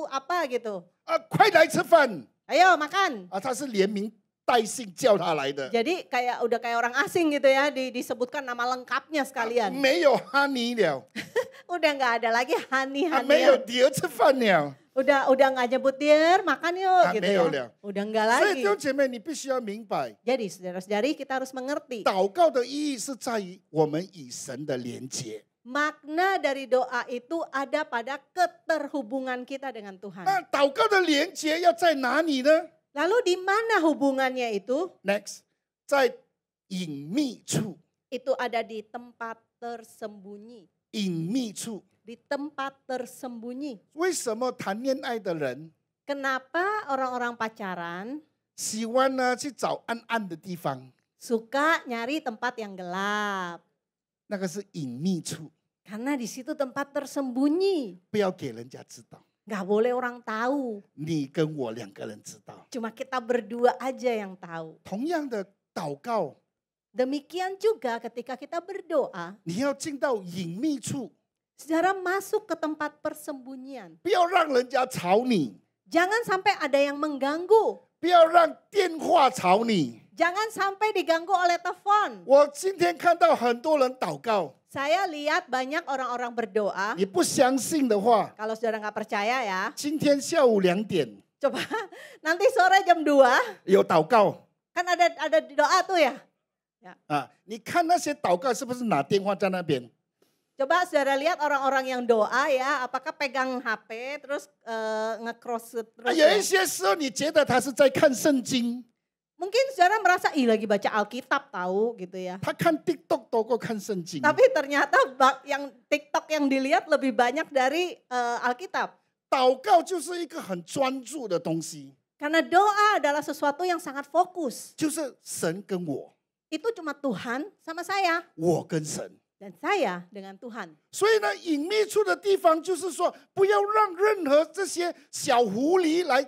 C: apa gitu.
I: 快来吃饭
C: Ayo makan.
I: 他是连名带姓叫他来的，
C: Jadi udah kayak orang asing gitu ya, disebutkan nama lengkapnya sekalian.
I: 没有哈尼了，
C: Udah nggak ada lagi honey
I: 没有
C: honey.
I: 碟吃饭了。
C: Udah nggak nyebut dear, makan yuk gitu
I: 没有
C: ya.
I: 了。
C: Udah nggak
I: 所以
C: lagi.
I: 弟兄姐妹，你必须要明白，
C: Jadi saudara-saudari kita harus mengerti
I: 祷告的意义是在于我们与神的连结。
C: makna dari doa itu ada pada keterhubungan kita dengan Tuhan.
I: 那祷告的连结要在哪里呢
C: Lalu di mana hubungannya itu?
I: ？Next，在隐秘处，
C: Itu ada di tempat tersembunyi.
I: 隐秘处。
C: Di tempat tersembunyi.
I: 为什么谈恋爱的人
C: Kenapa orang-orang pacaran
I: 喜欢呢去找暗暗的地方？
C: suka nyari tempat yang gelap?
I: 那个是隐秘处，
C: Karena di situ tempat tersembunyi.
I: 不要给人家知道，
C: Nggak boleh orang tahu.
I: 你跟我两个人知道。
C: Cuma kita berdua aja yang tahu.
I: 同样的祷告，
C: Demikian juga ketika kita berdoa,
I: 你要进到隐秘处，
C: saudara masuk ke tempat persembunyian.
I: 不要让人家吵你，
C: Jangan sampai ada yang mengganggu.
I: 不要让电话吵你。
C: Jangan sampai diganggu oleh telepon.
I: 我今天看到很多人祷告，
C: Saya lihat banyak orang-orang berdoa.
I: 你不相信的话，
C: Kalau saudara nggak percaya ya,
I: 今天下午2点
C: coba nanti sore jam 2,
I: 有祷告
C: kan ada doa tuh ya.
I: 啊，你看那些祷告是不是拿电话在那边？
C: Coba saudara lihat orang-orang yang doa ya, apakah pegang HP terus nge-cross
I: 啊，
C: terus
I: 有一
C: ya.
I: 些时候你觉得他是在看圣经，
C: Mungkin saudara merasa, ih lagi baca Alkitab tahu gitu ya.
I: 他看 TikTok 多过看圣经。
C: Tapi ternyata yang TikTok yang dilihat lebih banyak dari Alkitab.
I: 祷告就是一个很专注的东西，
C: Karena doa adalah sesuatu yang sangat fokus.
I: 就是神跟我，
C: Itu cuma Tuhan sama saya.
I: 我跟神。
C: Dan saya dengan Tuhan.
I: 所以呢，隐秘处的地方就是说，不要让任何这些小狐狸来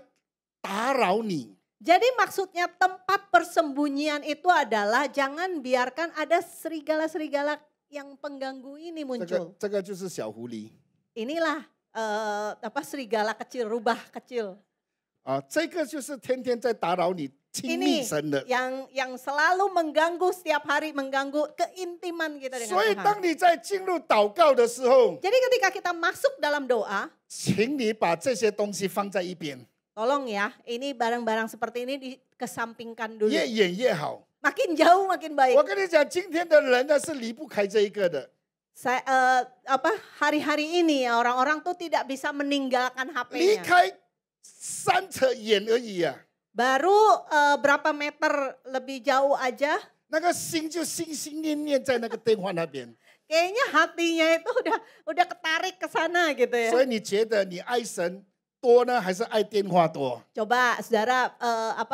I: 打扰你。
C: Jadi maksudnya tempat persembunyian itu adalah jangan biarkan ada serigala-serigala yang pengganggu ini
I: 这
C: muncul.
I: 个这个就是小狐狸
C: Inilah serigala kecil, rubah kecil.
I: 啊，这个就是天天在打扰你亲密
C: Ini
I: 神的。
C: yang selalu mengganggu setiap hari, mengganggu keintiman kita dengan
I: 所以
C: Tuhan.
I: 当你在进入祷告的时候，
C: Jadi ketika kita masuk dalam doa,
I: 请你把这些东西放在一边，
C: tolong ya, ini barang-barang seperti ini dikesampingkan dulu.
I: 越演越好。
C: Makin jauh makin baik.
I: 我跟你讲，今天的人呢是离不开这一个的。
C: hari-hari ini ya orang-orang tuh tidak bisa meninggalkan
I: 离
C: HP-nya.
I: 开3尺远而已啊，
C: Baru berapa meter lebih jauh aja,
I: 那个心就心心念念在那个电话那边。
C: kayaknya hatinya itu udah ketarik ke sana gitu ya.
I: 所以你觉得你爱神多呢，还是爱电话多？
C: Coba saudara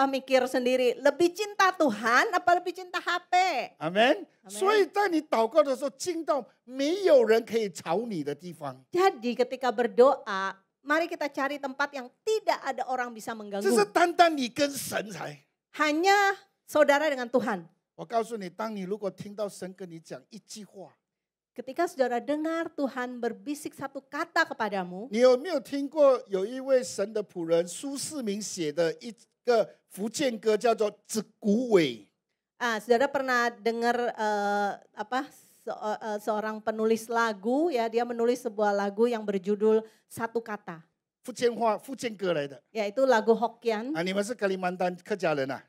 C: mikir sendiri, lebih cinta Tuhan apa lebih cinta HP?
I: 阿门。所以在你祷告的时候，进到没有人可以吵你的地方，
C: Jadi ketika berdoa, mari kita cari tempat yang tidak ada orang bisa
I: 这是
C: mengganggu.
I: 单单你跟神才。
C: Hanya saudara dengan Tuhan.
I: 我告诉你，当你如果听到神跟你讲一句话，
C: Ketika saudara dengar Tuhan berbisik satu kata kepadamu,
I: 你有没有听过有一位神的仆人苏世民写的一个福建歌，叫做《子古尾》？
C: saudara pernah dengar seorang penulis lagu ya, dia menulis sebuah lagu yang berjudul Satu Kata,
I: 福建话、福建歌来的
C: yaitu lagu Hokkien.
I: 啊！你们是格林曼丹客家人啊？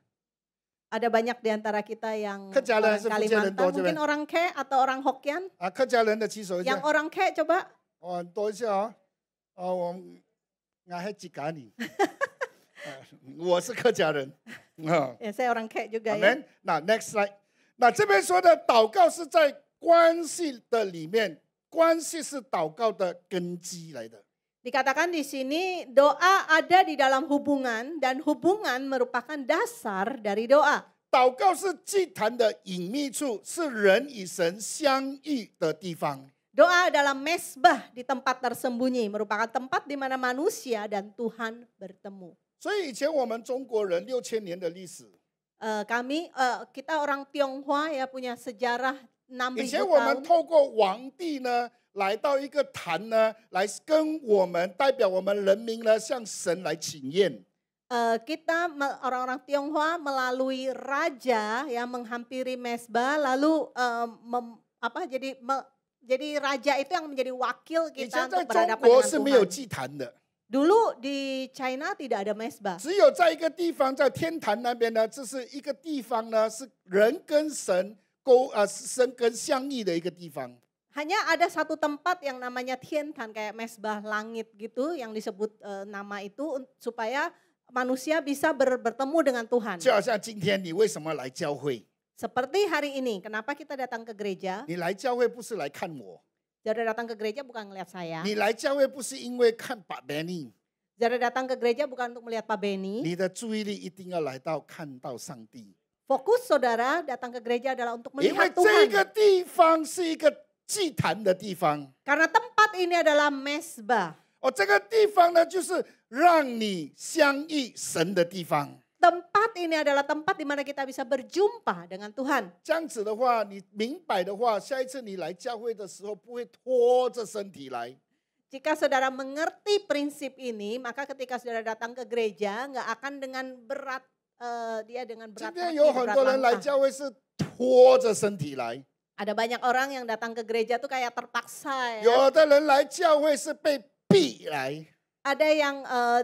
C: Ada banyak di antara kita yang
I: Kejalan
C: orang
I: Fujian
C: Kalimantan,
I: Toh,
C: mungkin
I: coba.
C: orang Ke atau orang Hokkien.
I: 啊，客家人的举手一
C: Yang
I: 下。
C: orang Ke coba.
I: 哦，很多一下哦。哦，我还几嘎你。我是客家人。啊
C: Ya, saya orang Ke juga ya.
I: ，Amen。那 next slide。那这边说的祷告是在关系的里面，关系是祷告的根基来的。
C: Dikatakan di sini doa ada di dalam hubungan dan hubungan merupakan dasar dari doa.
I: 祷告是祭坛的隐秘处，是人与神相遇的地方。
C: Doa adalah mesbah di tempat tersembunyi, merupakan tempat di mana manusia dan Tuhan bertemu.
I: 所以以前我们中国人6000年的历史，
C: Kita orang Tionghoa ya punya sejarah
I: 以前
C: 6.000
I: 我们
C: tahun.
I: 透过皇帝呢，来到一个坛呢，来跟我们代表我们人民呢，向神来请愿。
C: Kita orang-orang Tionghoa melalui raja yang menghampiri mesbah, lalu jadi raja itu yang menjadi wakil
I: 以
C: kita
I: 前在
C: untuk
I: 中
C: berhadapan
I: 国
C: dengan
I: 是没有
C: Tuhan.
I: 祭坛的，
C: Dulu di China tidak ada mesbah.
I: 只有在一个地方，在天坛那边呢，这是一个地方呢，是人跟神生根相遇的一个地方。
C: Hanya ada satu tempat yang namanya Tiantan, kayak mesbah langit gitu, yang disebut nama itu supaya manusia bisa bertemu dengan Tuhan.
I: 就好像今天你为什么来教会？
C: Seperti hari ini, kenapa kita datang ke gereja?
I: 你来教会不是来看我，
C: Saudara datang ke gereja bukan ngeliat saya.
I: 你来教会不是因为看把 Benny，
C: Saudara datang ke gereja bukan untuk melihat Pak Benny.
I: 你的注意力一定要来到看到上帝，
C: Fokus saudara datang ke gereja adalah untuk
I: 因为
C: melihat
I: 这
C: Tuhan.
I: 个地方是一个祭坛的地方。
C: Karena tempat ini adalah mesbah.
I: 哦，这个地方呢，就是让你相遇神的地方。
C: Tempat ini adalah tempat di mana kita bisa berjumpa dengan Tuhan.
I: 这样子的话，你明白的话，下一次你来教会的时候，不会拖着身体来。
C: Jika saudara mengerti prinsip ini, maka ketika saudara datang ke gereja, nggak akan dengan berat, dia dengan
I: 今
C: berat
I: 天
C: hati,
I: 有很
C: berat
I: 多人来
C: langkah.
I: 教会是拖着身体来，
C: Ada banyak orang yang datang ke gereja tuh kayak terpaksa ya.
I: 有的人来教会是被逼来。
C: Ada yang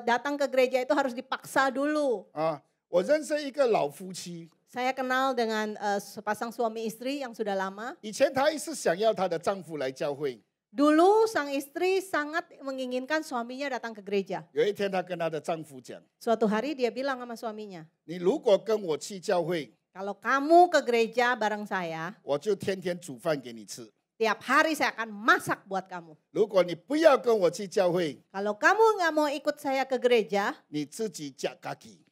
C: datang ke gereja itu harus dipaksa dulu.
I: 啊，我认识一个老夫妻，
C: Saya kenal dengan sepasang suami istri yang sudah lama.
I: 以前她一直想要她的丈夫来教会。
C: Dulu sang istri sangat menginginkan suaminya datang ke gereja.
I: 有一天，她跟她的丈夫讲
C: Suatu hari dia bilang sama suaminya, ：“
I: 你如果跟我去教会，
C: kalau kamu ke gereja bareng saya,
I: 我就天天煮饭给你吃；
C: tiap hari saya akan masak buat kamu.
I: 如果你不要跟我去教会，
C: Kalau kamu nggak mau ikut saya ke gereja,
I: 你自己夹咖喱，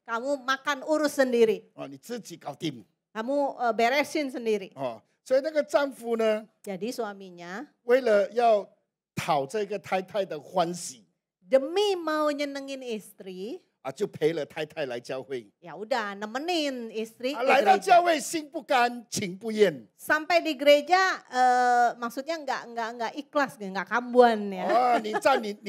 C: kamu makan urus sendiri.
I: 哦，你自己搞定。
C: Kamu beresin sendiri.
I: 哦，所以那个丈夫呢，
C: Jadi suaminya
I: 为了要讨这个太太的欢喜
C: demi mau nyenengin istri,
I: 啊，就陪了太太来教会。
C: ya udah nemenin istri
I: 啊，
C: ke
I: 来到
C: gereja.
I: 教会心不甘情不愿。
C: Sampai di gereja, maksudnya nggak ikhlas, nggak kambuan ya.
I: 哦，你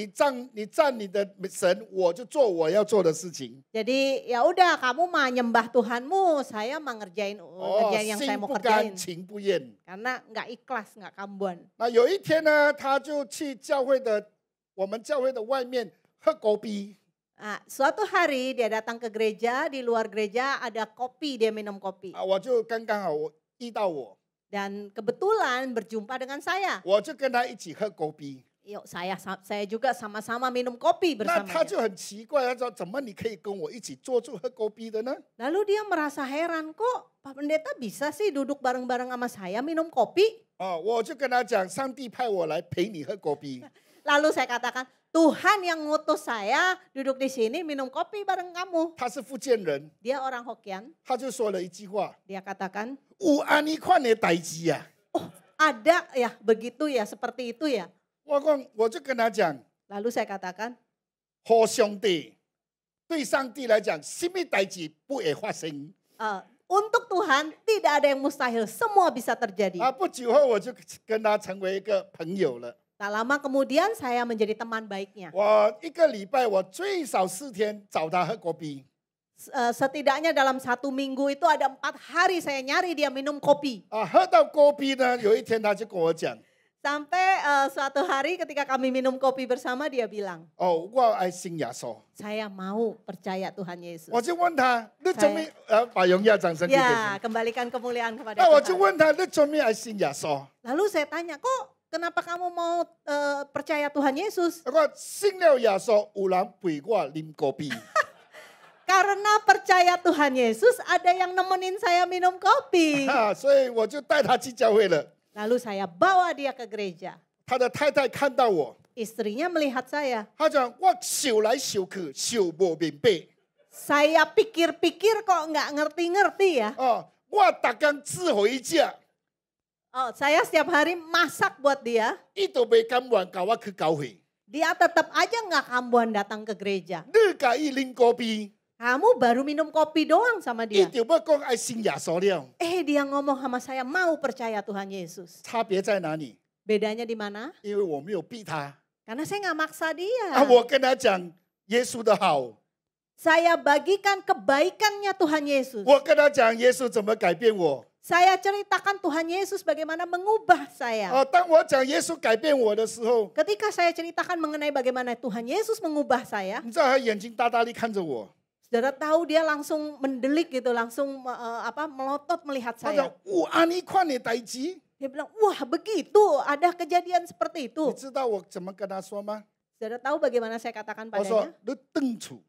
I: 站你的神，我就做我要做的事情。
C: Jadi ya udah kamu mah nyembah Tuhanmu, saya mah ngerjain
I: 哦，
C: yang saya
I: 心
C: mau
I: 不
C: kerjain.
I: 甘情不愿。
C: Karena nggak ikhlas, nggak kambuan.
I: 那有一天呢，他就去我们教会的外面喝狗逼。
C: Nah, suatu hari dia datang ke gereja, di luar gereja ada kopi, dia minum kopi.
I: 啊，我就刚刚好我遇到我，
C: Dan kebetulan berjumpa dengan saya.
I: 我就跟他一起喝狗逼。
C: Yuk saya juga sama-sama minum kopi
I: 那
C: bersama
I: 他
C: dia.
I: 就很奇怪，他说：“怎么你可以跟我一起坐住喝狗逼的呢
C: Lalu dia merasa heran, kok Pak Pendeta bisa sih duduk bareng-bareng sama saya minum kopi? ？”
I: 哦，我就跟他讲：“上帝派我来陪你喝狗逼。
C: Lalu saya katakan, Tuhan yang ngutus saya duduk di sini minum kopi bareng kamu.
I: 他是福建人，
C: Dia orang Hokkien,
I: 他就说了一句话
C: dia katakan, ：“
I: 有安尼款的代志啊
C: oh ada ya begitu ya, seperti itu ya. ！”
I: 我就跟他讲，
C: Lalu saya katakan,
I: 好兄弟，对上帝来讲，什么代志不会发生
C: untuk Tuhan tidak ada yang mustahil, semua bisa terjadi.
I: 啊？不久后我就跟他成为一个朋友了。
C: Tak lama kemudian saya menjadi teman baiknya.
I: 我一个礼拜我最少4天找他喝狗逼。
C: Setidaknya dalam 1 minggu itu ada 4 hari saya nyari dia minum kopi.
I: 啊，喝到狗逼呢，有一天他就跟我讲
C: Sampai suatu hari ketika kami minum kopi bersama dia bilang,
I: 哦，我爱信耶稣。
C: saya mau percaya Tuhan Yesus.
I: 我就问他，你怎么把荣耀掌声给
C: Ya,
I: 他？
C: kembalikan kemuliaan kepada
I: 那我就
C: Tuhan.
I: 问他，你怎么爱信耶稣？
C: Lalu saya tanya, kok kenapa kamu mau percaya Tuhan Yesus?
I: 我说信了耶稣，有人陪我啉狗逼。
C: Karena percaya Tuhan Yesus ada yang nemenin saya minum kopi.
I: 所以我就带他去教会了。
C: Lalu saya bawa dia ke gereja.
I: 他的太太看到我，
C: Istrinya melihat saya.
I: 他讲我想来想去，想不明白。
C: Saya pikir-pikir kok nggak ngerti-ngerti ya.
I: 哦，我逐天煮互伊食，
C: Oh, saya setiap hari masak buat dia.
I: 伊都袂甘愿甲我去教会。
C: Dia tetap aja nggak kambuhan datang ke gereja.
I: 你甲伊啉狗逼，
C: Kamu baru minum kopi doang sama
I: 伊
C: dia.
I: 就要讲爱信耶稣了。
C: Dia ngomong sama saya mau percaya Tuhan Yesus.
I: 差别在哪里？
C: Bedanya di mana?
I: 因为我没有逼他
C: Karena saya nggak maksa dia.
I: 啊，我跟他讲耶稣的好，
C: Saya bagikan kebaikannya Tuhan Yesus.
I: 我跟他讲耶稣怎么改变我。
C: Saya ceritakan Tuhan Yesus bagaimana mengubah saya.
I: 哦，当我讲耶稣改变我的时候，
C: Ketika saya ceritakan mengenai bagaimana Tuhan Yesus mengubah saya,
I: 你知道他眼睛大大地看着我，
C: saudara tahu dia langsung mendelik gitu, langsung melotot melihat
I: 他
C: saya.
I: 讲有安尼款的代志，
C: Dia bilang, wah begitu, ada kejadian seperti
I: 你
C: itu.
I: 知道我怎么跟他说吗？
C: Saudara tahu bagaimana saya katakan
I: 我说
C: padanya?
I: 你登厝，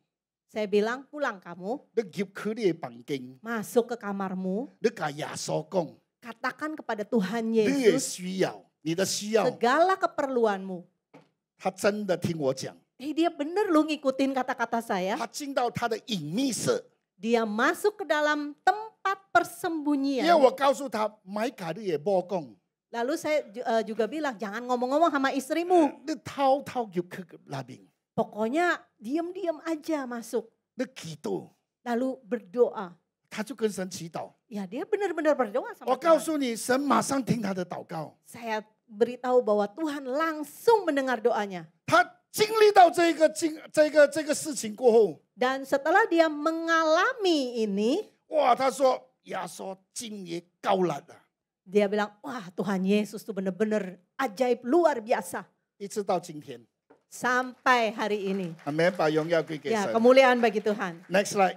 C: Saya bilang, pulang kamu,
I: 你入去你的房间，
C: masuk ke kamarmu,
I: 你甲耶稣讲，
C: katakan kepada Tuhan
I: 你的
C: Yesus
I: 需要，你的需要，
C: segala keperluanmu.
I: 他真的听我讲，
C: Dia bener loh ngikutin kata-kata saya.
I: 他进到他的隐秘室，
C: Dia masuk ke dalam tempat
I: 因为
C: persembunyian.
I: 我告诉他，买甲你的某讲，
C: Lalu saya juga bilang, jangan ngomong-ngomong sama istrimu.
I: 你偷偷入去内面，
C: Pokoknya diam-diam aja masuk.
I: 你祈祷，
C: Lalu berdoa.
I: 他就跟神祈祷。
C: Ya dia benar-benar berdoa
I: 我
C: sama
I: 告
C: Tuhan.
I: 诉你，神马上听他的祷告，
C: Saya beritahu bahwa Tuhan langsung mendengar doanya.
I: 他经历到这个事情过后，
C: Dan setelah dia mengalami ini,
I: 哇，他说耶稣今也高了啊，
C: dia bilang, wah Tuhan Yesus tuh benar-benar ajaib luar biasa.
I: 一直到今天，
C: Sampai hari ini.
I: 阿门，把荣耀归给
C: Ya
I: 神。
C: kemuliaan bagi Tuhan.
I: Next slide。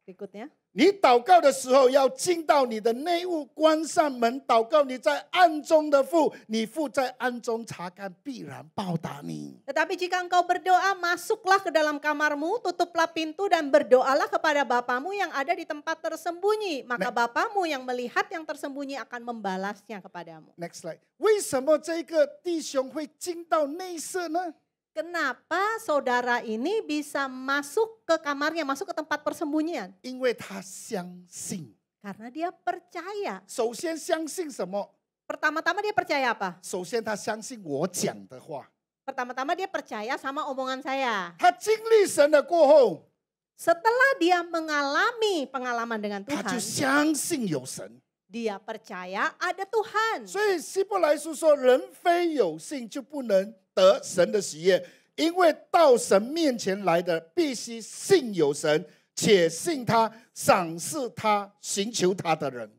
C: Berikutnya.
I: 你祷告的时候要进到你的内屋，关上门祷告。你在暗中的父，你父在暗中查看，必然报答你。
C: Tetapi jika engkau berdoa, masuklah ke dalam kamarmu, tutuplah pintu dan berdoalah kepada Bapamu yang ada di tempat tersembunyi. Maka Bapamu yang melihat yang tersembunyi akan membalasnya kepadamu.
I: Next slide。为什么这个弟兄会进到内室呢？
C: Kenapa saudara ini bisa masuk ke kamarnya, masuk ke tempat persembunyian?
I: 因为他相信。
C: Karena dia percaya.
I: 首先相信什么？
C: Pertama-tama dia percaya apa?
I: 首先他相信我讲的话。
C: Pertama-tama dia percaya sama omongan saya.
I: 他经历神了过后，
C: Setelah dia mengalami pengalaman dengan
I: 他就
C: Tuhan,
I: 相信有神。
C: dia percaya ada Tuhan.
I: 所以希伯来书说，人非有信就不能得神的喜悦，因为到神面前来的必须信有神，且信他赏赐他寻求他的人。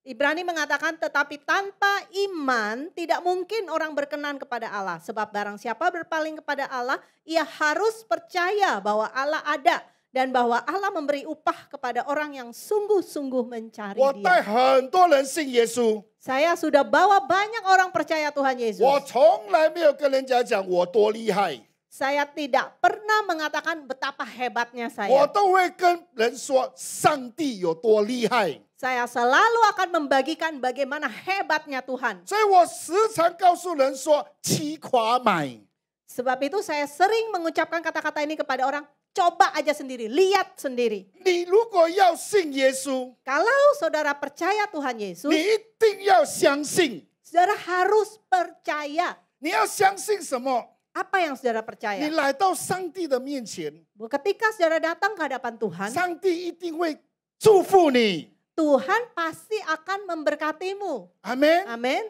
C: Ibrani mengatakan tetapi tanpa iman tidak mungkin orang berkenan kepada Allah. Sebab barang siapa berpaling kepada Allah, ia harus percaya bahwa Allah ada Dan bahwa Allah memberi upah kepada orang yang sungguh-sungguh mencari
I: 我带
C: Dia.
I: 很多人信耶稣，
C: Saya sudah bawa banyak orang percaya Tuhan Yesus.
I: 我从来没有跟人家讲我多厉害，
C: Saya tidak pernah mengatakan betapa hebatnya
I: 我
C: saya.
I: 都会跟人说上帝有多厉害。
C: Saya selalu akan membagikan bagaimana hebatnya Tuhan.
I: 所以我时常告诉人说七垮买，
C: Sebab itu saya sering mengucapkan kata-kata ini kepada orang. Coba aja sendiri, lihat sendiri.
I: 你如果要信耶稣，
C: Kalau saudara percaya Tuhan Yesus,
I: 你一定要相信。
C: saudara harus percaya.
I: 你要相信什么？
C: Apa yang saudara
I: 你
C: percaya?
I: 来到上帝的面前，
C: Ketika saudara datang ke hadapan Tuhan,
I: 上帝一定会祝福你。
C: Tuhan pasti akan memberkatimu.
I: 阿门。
C: Amin.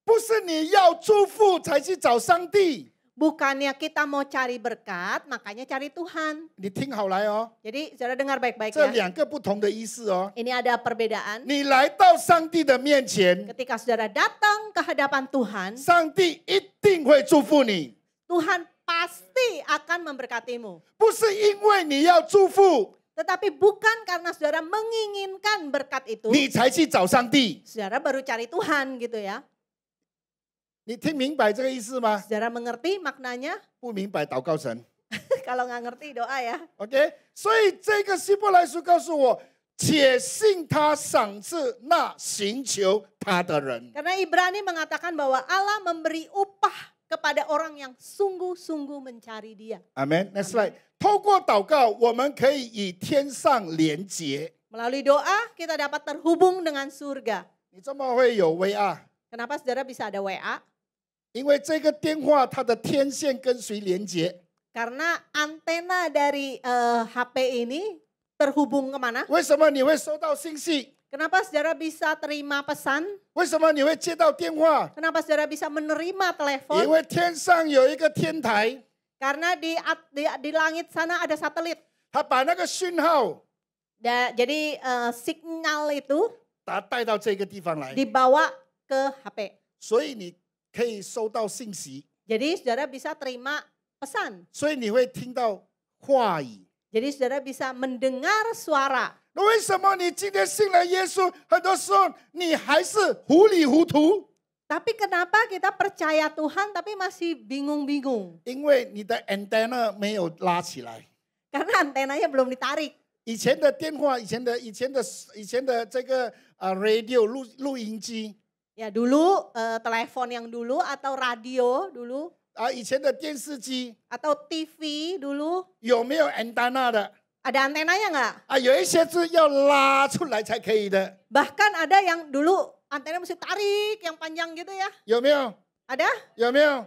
I: 不是你要祝福才去找上帝，
C: Bukannya kita mau cari berkat, makanya cari Tuhan.
I: 你听好来哦，
C: Jadi saudara dengar baik-baik
I: 这
C: ya.
I: 两个不同的意思哦。
C: Ini ada perbedaan.
I: 你来到上帝的面前，
C: Ketika saudara datang ke hadapan Tuhan,
I: 上帝一定会祝福你，
C: Tuhan pasti akan memberkatimu.
I: 不是因为你要祝福，
C: Tetapi bukan karena saudara menginginkan berkat itu,
I: 你才去找上帝。
C: saudara baru cari Tuhan gitu ya.
I: 你听明白这个意思吗？
C: Saudara mengerti maknanya?
I: 不明白祷告神。
C: Kalau nggak ngerti doa ya.
I: OK，所以这个希伯来书告诉我，且信他赏赐那寻求他的人。
C: Karena Ibrani mengatakan bahwa Allah memberi upah kepada orang yang sungguh-sungguh mencari Dia.
I: Amen。Next slide。透过祷告，我们可以与天上连结。
C: Melalui doa kita dapat terhubung dengan surga.
I: 你怎么会有 VR？
C: Kenapa saudara bisa ada WA?
I: 因为这个电话它的天线跟谁连接？
C: Karena antena dari HP ini terhubung kemana?
I: 为什么你会收到信息？
C: Kenapa saudara bisa terima pesan?
I: 为什么你会接到电话？
C: Kenapa saudara bisa menerima
I: 因
C: telepon?
I: 为天上有一个天台，
C: Karena di langit sana ada satelit.
I: 它把那个讯号
C: Jadi signal itu
I: 它带到这个地方来，
C: dibawa ke HP.
I: 所以你可以收到信息，
C: Jadi saudara bisa terima pesan.
I: 所以你会听到话语。
C: Jadi saudara bisa mendengar suara.
I: 那为什么你今天信了耶稣，很多时候你还是糊里糊涂？
C: Tapi kenapa kita percaya Tuhan tapi masih bingung-bingung?
I: 因为你的 antenna 没有拉起来。
C: Karena antenanya belum ditarik.
I: 以前的电话，以前的这个radio 录音机
C: Ya dulu telepon yang dulu atau radio dulu
I: 以前的电视机
C: atau TV dulu
I: 有没有 antenna 的？
C: ada antenanya nggak?
I: 有一些是要拉出来才可以的，
C: Bahkan ada yang dulu antena mesti tarik yang panjang gitu ya.
I: 有没有？
C: Ada?
I: 有没有？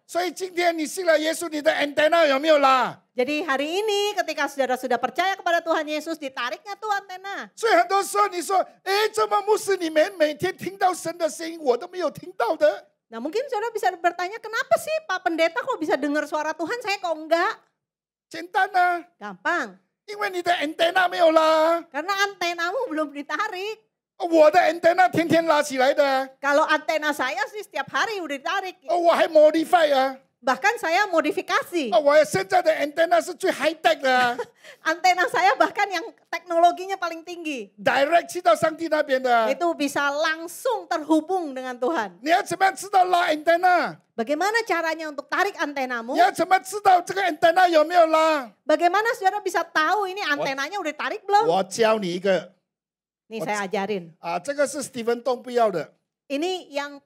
I: 所以今天你信了耶稣，你的 antenna 有没有拉？
C: Jadi hari ini ketika saudara sudah percaya kepada Tuhan Yesus ditariknya tuh antena.
I: 所以很多时候你说，哎，怎么牧师你每天听到神的声音，我都没有听到的？
C: Nah mungkin saudara bisa bertanya kenapa sih Pak Pendeta kok bisa dengar suara Tuhan saya kok enggak?
I: 简单啊，
C: Gampang.
I: 因为你的 antenna 没有拉，
C: Karena antenamu belum ditarik.
I: 我的 antenna 天天拉起来的，
C: Kalau antena saya sih setiap hari udah ditarik.
I: 我还 modify 啊。
C: Bahkan saya modifikasi.
I: 我现在的 antenna 是最 high tech 的
C: Antena saya bahkan yang teknologinya paling tinggi.
I: ，direct 去到上帝那边的。
C: Itu bisa langsung terhubung dengan Tuhan.
I: 你要怎么样知道拉 antenna？
C: Bagaimana caranya untuk tarik antenamu?
I: 你要怎么知道这个 antenna 有没有拉？
C: Bagaimana saudara bisa tahu ini antenanya udah tarik belum?
I: 我教你一个
C: Nih saya ajarin.
I: 这个是 Stephen Tong 不要的
C: Ini yang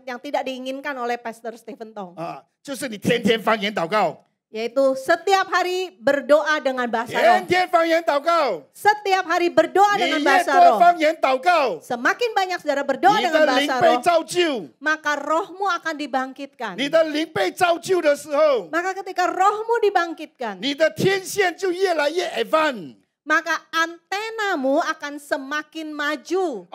C: yang tidak diinginkan oleh Pastor Stephen Tong.
I: 就是你天天方言祷告，
C: Yaitu setiap hari berdoa dengan bahasa
I: 天
C: roh.
I: 天方言祷告，
C: Setiap hari berdoa
I: 你
C: dengan
I: 越
C: bahasa
I: 多
C: roh.
I: 方言祷告，
C: Semakin banyak saudara berdoa
I: 你
C: dengan
I: 的灵
C: bahasa
I: 被
C: roh,
I: 造就。
C: maka rohmu akan dibangkitkan.
I: 你的灵被造就的时候，
C: Maka ketika rohmu dibangkitkan,
I: 你的天线就越来越 advance。
C: maka antenamu akan semakin maju.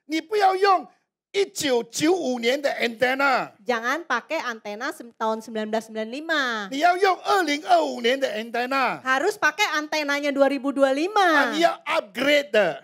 I: 你不要用1995年的 antenna，
C: Jangan pakai antena tahun 1995.
I: 你要用2025年的 antenna，
C: Harus pakai antenanya 2025.
I: 你要 upgrade 的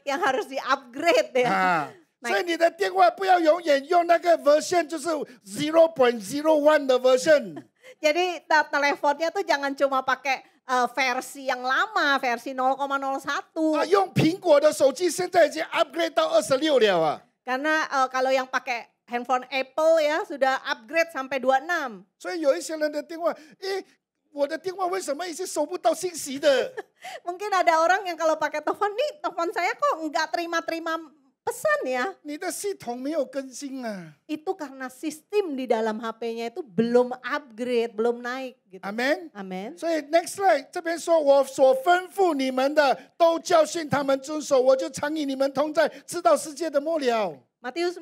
C: Yang harus di-upgrade ya.
I: 所以你的电话不要永远用那个 version， 就是 0.01 的 version。
C: Jadi teleponnya tuh jangan cuma pakai versi yang lama, versi 0,01.
I: 用苹果的手机现在已经 upgrade 到26了啊。
C: Karena kalau yang pakai handphone Apple ya sudah upgrade sampai 26.
I: 所以有一些人的电话，我的电话为什么一直收不到信息的？
C: Mungkin ada orang yang kalau pakai telepon nih, telepon saya kok nggak terima-terima pesan ya.
I: 你的系统没有更新啊。
C: Itu karena sistem di dalam HP-nya itu belum upgrade, belum naik gitu.
I: 阿门。
C: Amin.
I: 所以 next slide 这边说，我所吩咐你们的，都教训他们遵守，我就常与你们同在，直到世界的末了。
C: Matius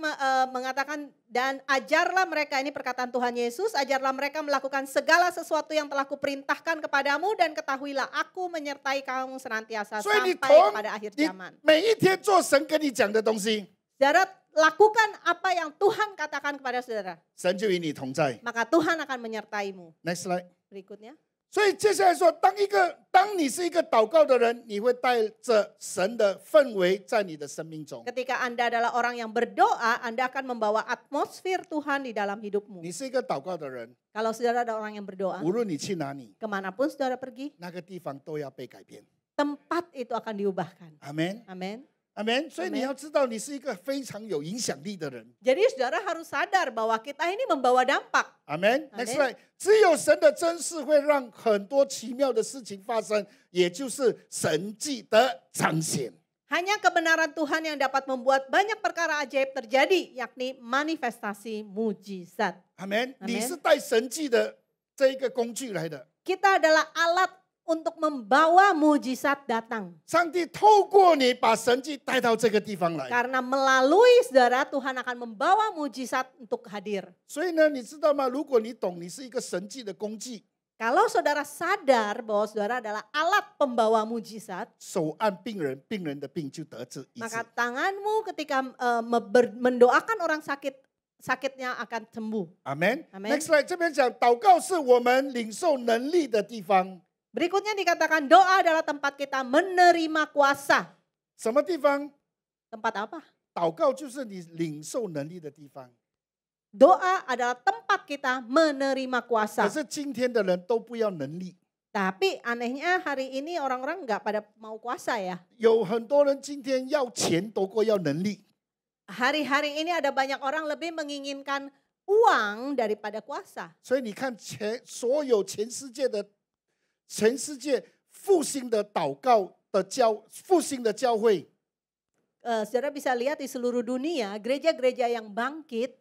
C: mengatakan, dan ajarlah mereka, ini perkataan Tuhan Yesus, ajarlah mereka melakukan segala sesuatu yang telah kuperintahkan kepadamu dan ketahuilah aku menyertai kamu senantiasa
I: 所以你
C: sampai pada akhir
I: 你
C: zaman.
I: 每一天做神跟你讲的东西，
C: Saudara, lakukan apa yang Tuhan katakan kepada saudara,
I: 神就与你同在。
C: maka Tuhan akan menyertaimu.
I: Next slide。
C: Berikutnya.
I: 所以接下来说，当你是一个祷告的人，你会带着神的氛围在你的生命中。
C: Ketika Anda adalah orang yang berdoa, Anda akan membawa atmosfer Tuhan di dalam hidupmu.
I: 你是一个祷告的人，
C: Kalau saudara ada orang yang berdoa,
I: 无论你去哪里，
C: kemanapun saudara pergi,
I: 那个地方都要被改变。
C: tempat itu akan diubahkan.
I: 阿门，
C: Amin.
I: 阿门。所以
C: Amen
I: 你要知道，你是一个非常有影响力的人。
C: Jadi saudara harus sadar bahwa kita ini membawa dampak.
I: 阿门。
C: Amen
I: Next slide。只有神的真实会让很多奇妙的事情发生，也就是神迹的彰显。
C: Hanya kebenaran Tuhan yang dapat membuat banyak perkara ajaib terjadi, yakni manifestasi mujizat.
I: 阿门。
C: Amen
I: 你是带神迹的这一个工具来的。
C: Kita adalah alat untuk membawa mujizat datang.
I: 上帝透过你把神迹带到这个地方来。
C: Karena melalui saudara, Tuhan akan membawa mujizat untuk hadir.
I: 所以呢，你知道吗？如果你懂，你是一个神迹的工具，
C: Kalau saudara sadar bahwa saudara adalah alat pembawa mujizat,
I: 手按病人，病人的病就得治医治
C: maka。tanganmu ketika mendoakan orang sakit, sakitnya akan sembuh.
I: 阿门。
C: Amen
I: Next slide，这边讲祷告是我们领受能力的地方。
C: Berikutnya dikatakan doa adalah tempat kita menerima kuasa.
I: 什么地方？
C: Tempat apa?
I: 祷告就是你领受能力的地方。
C: Doa adalah tempat kita menerima
I: 可
C: kuasa.
I: 是今天的人都不要能力，
C: Tapi anehnya hari ini orang-orang nggak pada mau kuasa ya.
I: 有很多人今天要钱多过要能力。
C: Hari-hari ini ada banyak orang lebih menginginkan uang daripada kuasa.
I: 所以你看所有全世界复兴的祷告的复兴的教会，
C: Saudara bisa lihat di seluruh dunia gereja-gereja yang bangkit,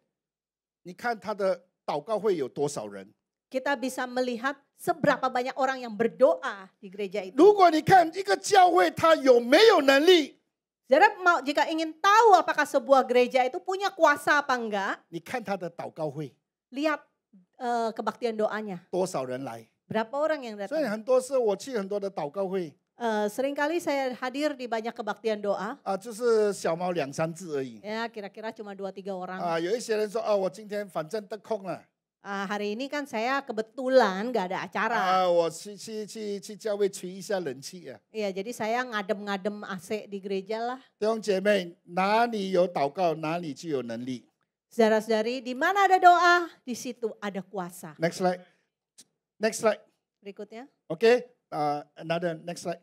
I: 你看他的祷告会有多少人？
C: kita bisa melihat seberapa banyak orang yang berdoa di gereja itu.
I: 如果你看一个教会，他有没有能力？
C: Saudara jika ingin tahu apakah sebuah gereja itu punya kuasa apa enggak,
I: 你看他的祷告会
C: lihat kebaktian doanya.
I: 多少人来？
C: Berapa orang yang
I: 所以
C: datang?
I: 很多时候我去很多的祷告会
C: Seringkali saya hadir di banyak kebaktian doa.
I: 啊，就是小猫2、3只而已
C: Ya kira-kira cuma 2-3 orang.
I: 啊。有一些人说啊，我今天反正得空了
C: Hari ini kan saya kebetulan nggak ada acara.
I: 啊，我去教会吹一下冷气啊。
C: Iya, jadi saya ngadem-ngadem AC di gereja lah.
I: 弟兄姐妹，哪里有祷告，哪里就有能力。
C: Saudara-saudari, di mana ada doa, di situ ada kuasa.
I: Next slide. Next slide.
C: Berikutnya.
I: OK，another next slide。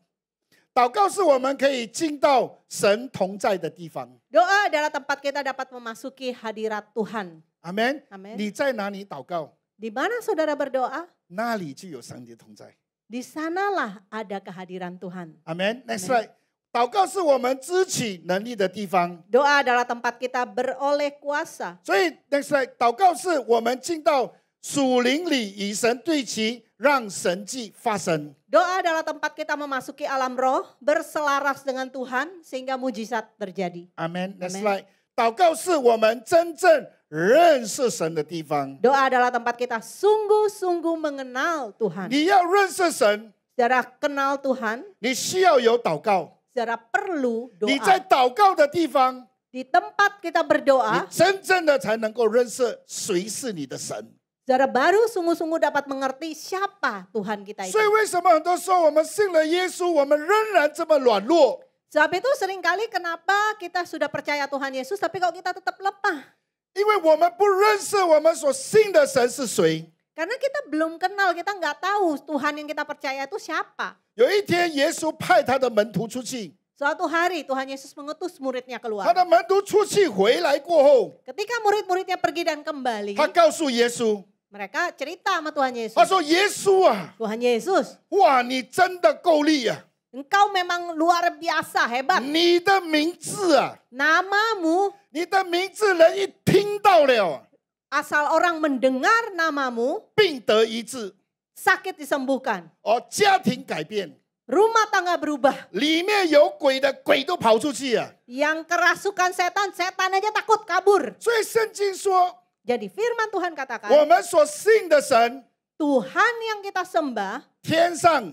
I: 祷告是我们可以进到神同在的地方。
C: Doa adalah tempat kita dapat memasuki hadirat Tuhan.
I: 阿门。
C: Amen
I: 你在哪里祷告，
C: Di mana saudara berdoa,
I: 那里就有上帝的同在。
C: di sanalah ada kehadiran Tuhan.
I: 阿门。Next slide。祷告是我们支取能力的地方。
C: Doa adalah tempat kita beroleh kuasa.
I: 所以 next slide，祷告是我们进到属灵里与神对齐，让神迹发生。
C: Doa adalah tempat kita memasuki alam roh, berselaras dengan Tuhan sehingga mujizat terjadi.
I: 阿门。Next
C: Amen
I: slide。祷告是我们真正认识神的地方。
C: Doa adalah tempat kita sungguh-sungguh mengenal Tuhan.
I: 你要认识神，
C: Saudara kenal Tuhan,
I: 你需要有祷告。
C: saudara perlu
I: 你在
C: doa.
I: 祷告的地方，
C: Di tempat kita
I: 你
C: berdoa,
I: 真正的才能够认识谁是你的神。
C: saudara baru sungguh-sungguh dapat mengerti siapa Tuhan kita itu.
I: 所以为什么很多时候我们信了耶稣，我们仍然这么软弱？
C: Sebab itu seringkali kenapa kita sudah percaya Tuhan Yesus tapi kok kita tetap lemah.
I: 因为我们不认识我们所信的神是谁。
C: Karena kita belum kenal, kita nggak tahu Tuhan yang kita percaya itu siapa.
I: 有一天，耶稣派他的门徒出去，
C: Suatu hari Tuhan Yesus mengutus muridnya
I: 他
C: keluar.
I: 的门徒出去回来过后，
C: Ketika murid-muridnya pergi dan kembali,
I: 他告诉耶稣，
C: mereka cerita sama Tuhan
I: 他
C: Yesus.
I: 说：“耶稣啊，
C: Tuhan Yesus,
I: 哇，你真的够力啊！
C: engkau memang luar biasa hebat.
I: 你的名字啊，
C: Namamu,
I: 你的名字人一听到了，
C: asal orang mendengar namamu,
I: 病得医治，
C: sakit disembuhkan.
I: 哦，家庭改变，
C: Rumah tangga berubah.
I: 里面有鬼的鬼都跑出去啊！
C: Yang kerasukan setan, setan aja takut kabur.
I: 所以圣经说，
C: Jadi firman Tuhan
I: 我
C: katakan,
I: 们所信的神，
C: Tuhan yang kita sembah
I: 天上、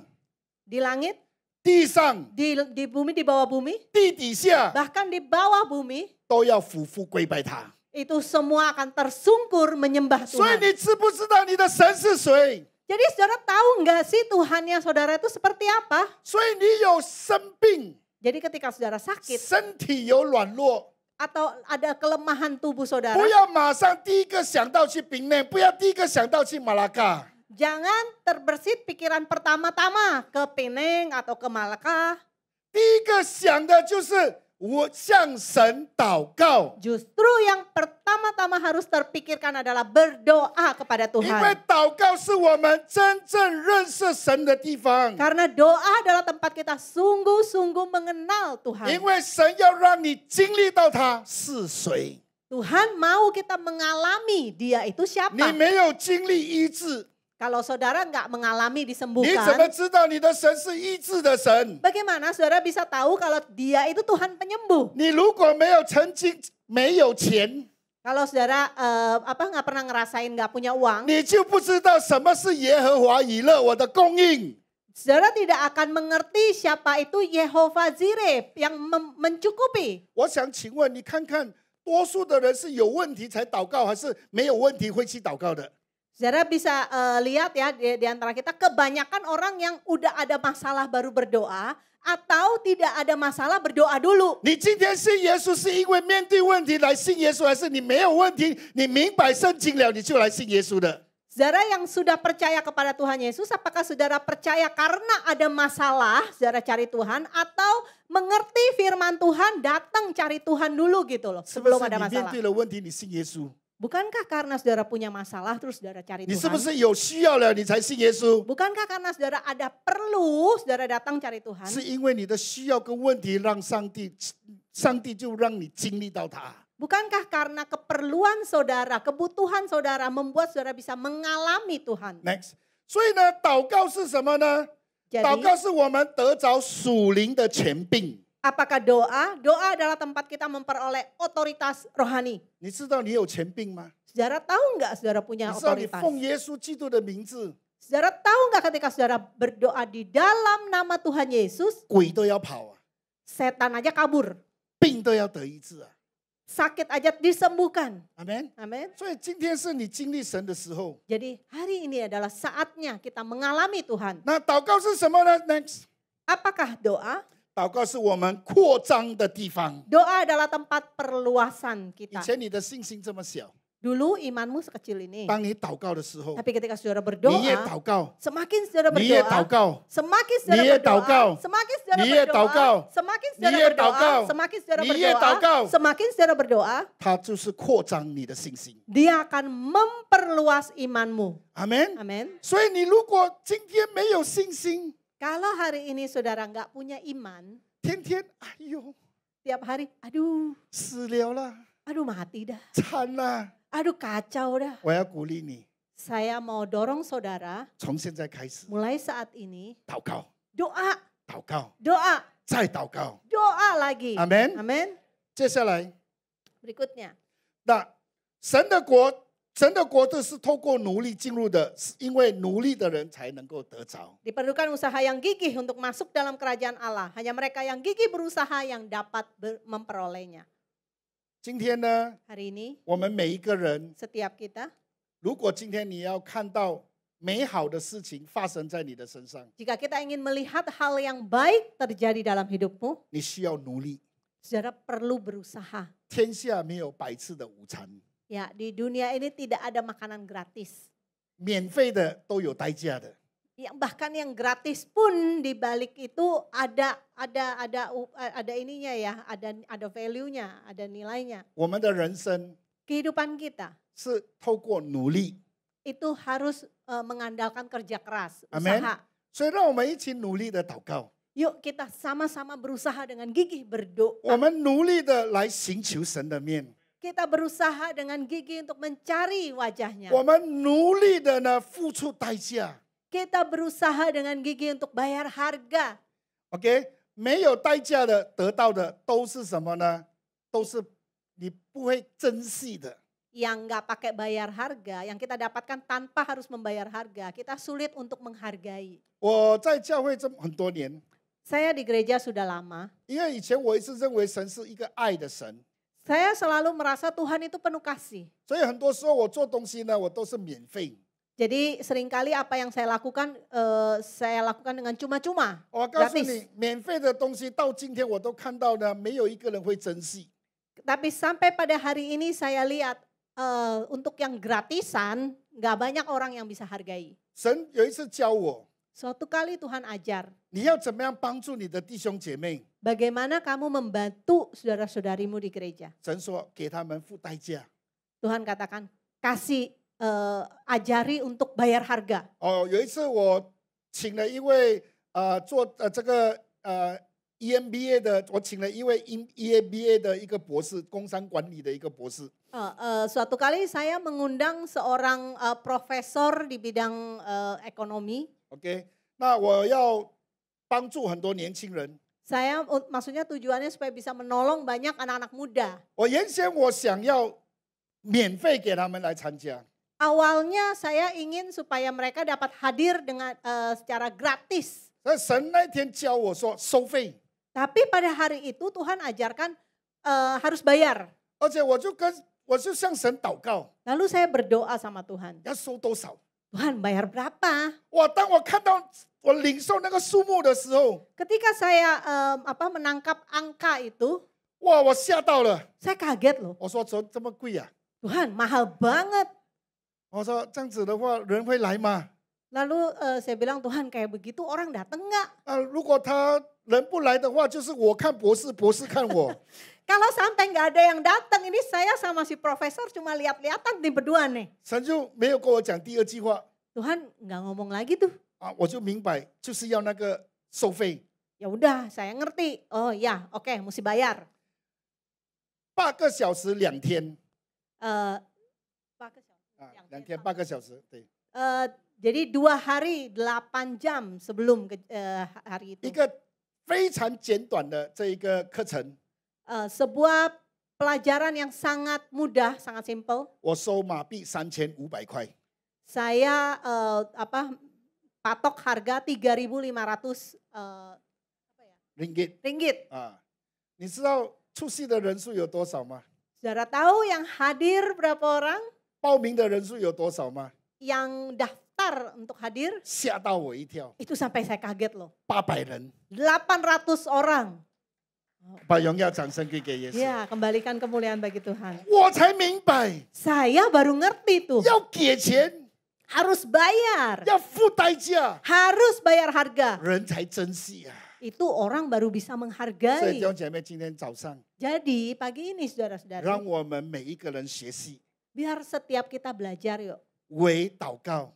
C: di langit,
I: 地上、
C: di bumi, di bawah bumi,
I: 地底下，
C: bahkan di bawah bumi,
I: 都要俯伏跪拜他。
C: itu semua akan tersungkur menyembah
I: 所以
C: Tuhan.
I: 你知不知道你的神是谁？
C: Jadi saudara tahu nggak sih Tuhannya saudara itu seperti apa?
I: 所以你有生病，
C: Jadi ketika saudara sakit
I: 身体有软弱，
C: atau ada kelemahan tubuh saudara,
I: 不要马上第一个想到去bình内，不要第一个想到去马拉嘎。
C: jangan terbersit pikiran pertama-tama ke Penang atau ke Malaka.
I: 第一个想的就是我向神祷告，
C: Justru yang pertama-tama harus terpikirkan adalah berdoa kepada
I: 因为
C: Tuhan.
I: 祷告是我们真正认识神的地方。
C: Karena doa adalah tempat kita sungguh-sungguh mengenal
I: 因
C: Tuhan.
I: 为神要让你经历到他是谁，
C: Tuhan mau kita mengalami dia itu
I: 你
C: siapa.
I: 没有经历医治，
C: Kalau saudara nggak mengalami
I: 你怎么
C: disembuhkan,
I: 知道你的神是医治的神？
C: bagaimana saudara bisa tahu kalau dia itu Tuhan penyembuh?
I: 你如果没有曾经没有钱，
C: Kalau saudara nggak pernah ngerasain nggak punya uang,
I: 你就不知道什么是耶和华以勒我的供应。
C: saudara tidak akan mengerti siapa itu Yehova Jireh yang mencukupi.
I: 我想请问你看看，多数的人是有问题才祷告，还是没有问题会去祷告的？
C: Saudara bisa lihat ya di antara kita kebanyakan orang yang udah ada masalah baru berdoa atau tidak ada masalah berdoa dulu.
I: 你今天信耶稣是因为面对问题来信耶稣，还是你没有问题，你明白圣经了你就来信耶稣的？
C: Saudara yang sudah percaya kepada Tuhan Yesus, apakah saudara percaya karena ada masalah, saudara cari Tuhan, atau mengerti firman Tuhan, datang cari Tuhan dulu gitu loh,
I: 是不
C: sebelum
I: 是
C: ada
I: 你面
C: masalah.
I: 对了问题你信耶稣？
C: Bukankah karena saudara punya masalah terus saudara cari
I: 你是不
C: Tuhan?
I: 是有需要了你才信耶稣？
C: Bukankah karena saudara ada perlu, saudara datang cari Tuhan?
I: 是因为你的需要跟问题让上帝就让你经历到他。
C: Bukankah karena keperluan saudara, kebutuhan saudara membuat saudara bisa mengalami Tuhan?
I: Next，所以呢，祷告是什么呢？祷
C: Jadi,
I: 告是我们得着属灵的权柄。
C: apakah doa? Doa adalah tempat kita memperoleh otoritas rohani.
I: 你知道你有权柄吗？
C: Saudara tahu nggak saudara
I: 你
C: punya
I: 知道你
C: otoritas?
I: 奉耶稣基督的名字，
C: Saudara tahu nggak ketika saudara berdoa di dalam nama Tuhan Yesus,
I: 鬼都要跑啊，
C: setan aja kabur,
I: 病都要得医治啊。
C: sakit aja disembuhkan.
I: 阿门。
C: Amin.
I: 所以今天是你经历神的时候。
C: Jadi hari ini adalah saatnya kita mengalami Tuhan.
I: 那祷告是什么呢 ？Next，
C: Apakah doa?
I: 祷告是我们扩张的地方。
C: Doa adalah tempat perluasan
I: 以
C: kita.
I: 前你的信心这么小，
C: Dulu imanmu sekecil ini.
I: 当你祷告的时候，
C: Tapi ketika saudara
I: 你也
C: berdoa,
I: 祷告，
C: semakin saudara
I: 你也祷
C: berdoa,
I: 告，
C: semakin
I: Ni
C: saudara
I: ye
C: berdoa,
I: taukau.
C: semakin saudara
I: Ni ye
C: berdoa,
I: taukau.
C: semakin
I: Ni
C: saudara
I: ye
C: berdoa,
I: taukau.
C: semakin saudara
I: Ni ye taukau.
C: berdoa, semakin saudara berdoa,
I: 它就是扩张你的信心。
C: dia akan memperluas imanmu.
I: 阿门。
C: Amin.
I: 所以你如果今天没有信心，
C: Kalau hari ini saudara nggak punya iman,
I: 天天哎呦
C: tiap hari, aduh,
I: 死了啦，
C: aduh mati dah,
I: 惨啦！
C: aduh kacau dah.
I: 我要鼓励你，
C: Saya mau dorong saudara
I: 从现在开始
C: mulai saat ini
I: 祷告，
C: doa,
I: 祷告，
C: doa,
I: 再祷告。
C: doa lagi.
I: Amin.
C: Amin.
I: 接下来，
C: Berikutnya,
I: 那神的国度是透过奴隶进入的，是因为奴隶的人才能够得着。
C: diperlukan usaha yang gigih untuk masuk dalam kerajaan Allah. Hanya mereka yang gigih berusaha yang dapat memperolehnya.
I: 今天呢，
C: Hari ini
I: 我们每一个人，
C: setiap kita,
I: 如果今天你要看到美好的事情发生在你的身上，
C: jika kita ingin melihat hal yang baik terjadi dalam hidupmu,
I: 你需要努力。
C: saudara perlu berusaha.
I: 天下没有白吃的午餐，
C: Ya, di dunia ini tidak ada makanan gratis.
I: 免费的都有代价的。
C: Yang bahkan yang gratis pun di balik itu ada ininya ya, ada value-nya, ada nilainya.
I: 我们的人生
C: Kehidupan kita
I: 是透过努力，
C: itu harus mengandalkan kerja keras,
I: Amen.
C: usaha.
I: 所以让我们一起努力的祷告，
C: Yuk kita sama-sama berusaha dengan gigih berdoa.
I: 我们努力的来寻求神的面，
C: Kita berusaha dengan gigih untuk mencari wajahnya.
I: 我们努力的呢付出代价。
C: Kita berusaha dengan gigih untuk bayar harga.
I: OK， 没有代价的得到的都是什么呢？都是你不会珍惜的。
C: Yang nggak pakai bayar harga, yang kita dapatkan tanpa harus membayar harga, kita sulit untuk menghargai.
I: 我在教会很多年，
C: Saya di gereja sudah lama.
I: 因为以前我一直认为神是一个爱的神，
C: Saya selalu merasa Tuhan itu penuh kasih.
I: 所以很多时候我做东西呢，我都是免费。
C: Jadi seringkali apa yang saya lakukan dengan cuma-cuma,
I: 我告诉
C: gratis.
I: 你，免费的东西到今天我都看到呢，没有一个人会珍惜。
C: Tapi sampai pada hari ini saya lihat untuk yang gratisan nggak banyak orang yang bisa hargai.
I: 神有一次教我，
C: Suatu kali Tuhan ajar
I: 你要怎么样帮助你的弟兄姐妹？
C: bagaimana kamu membantu saudara-saudarimu di gereja.
I: 神说给他们付代价。
C: Tuhan katakan kasih ajari untuk bayar harga.
I: 哦，有一次我请了一位做这个EMBA 的，我请了一位 EMBA 的一个博士，工商管理的一个博士。
C: Suatu kali saya mengundang seorang profesor di bidang ekonomi.
I: OK， 那我要帮助很多年轻人。
C: Saya maksudnya tujuannya supaya bisa menolong banyak anak-anak muda.
I: 我原先我想要免费给他们来参加。
C: Awalnya saya ingin supaya mereka dapat hadir dengan secara gratis.
I: 那神那天教我说收费，
C: Tapi pada hari itu Tuhan ajarkan harus bayar.
I: 而且我就向神祷告，
C: Lalu saya berdoa sama Tuhan.
I: 要收多少？
C: Tuhan bayar berapa?
I: 哇！当我看到我领受那个数目的时候，
C: Ketika saya menangkap angka itu,
I: 哇！我吓到了。
C: saya kaget loh.
I: 我说这么贵呀、
C: Tuhan mahal banget.
I: 我说这样子的话，人会来吗？
C: Lalu saya bilang Tuhan kayak begitu orang datang nggak?
I: 如果他人不来的话，就是我看博士，博士看我。
C: Kalau sampai nggak ada yang datang, ini saya sama si profesor cuma lihat-lihatan nih berdua nih.
I: 神就没有跟我讲第二句话
C: Tuhan nggak ngomong lagi tuh.
I: 我就明白就是要那个收费。
C: Ya udah, saya ngerti. Oh ya, oke, mesti bayar.
I: 8个小时2天 2天8个小时，对，
C: Jadi 2 hari 8 jam sebelum hari
I: 一
C: itu.
I: 个非常简短的这一个课程，
C: Sebuah pelajaran yang sangat mudah, sangat simple.
I: 我收马币3500块。
C: Saya patok harga 3.500 ringgit.
I: 你知道出席的人数有多少吗？
C: Saudara tahu yang hadir berapa orang?
I: 报名的人数有多少吗？
C: Yang daftar untuk hadir?
I: 吓到我一跳，
C: Itu sampai saya kaget loh.
I: 800人，
C: 800 orang.
I: 把荣耀掌声给耶稣。
C: Ya, kembalikan kemuliaan bagi Tuhan.
I: 我才明白，
C: Saya baru ngerti tuh.
I: 要给钱，
C: Harus bayar.
I: 要付代价，
C: Harus bayar harga.
I: 人才珍惜啊。
C: Itu orang baru bisa
I: 所以弟
C: menghargai.
I: 兄姐妹，今天早上，
C: Jadi pagi ini
I: 让
C: saudara-saudara,
I: 我们每一个人学习
C: biar setiap kita belajar yuk.
I: 为祷告，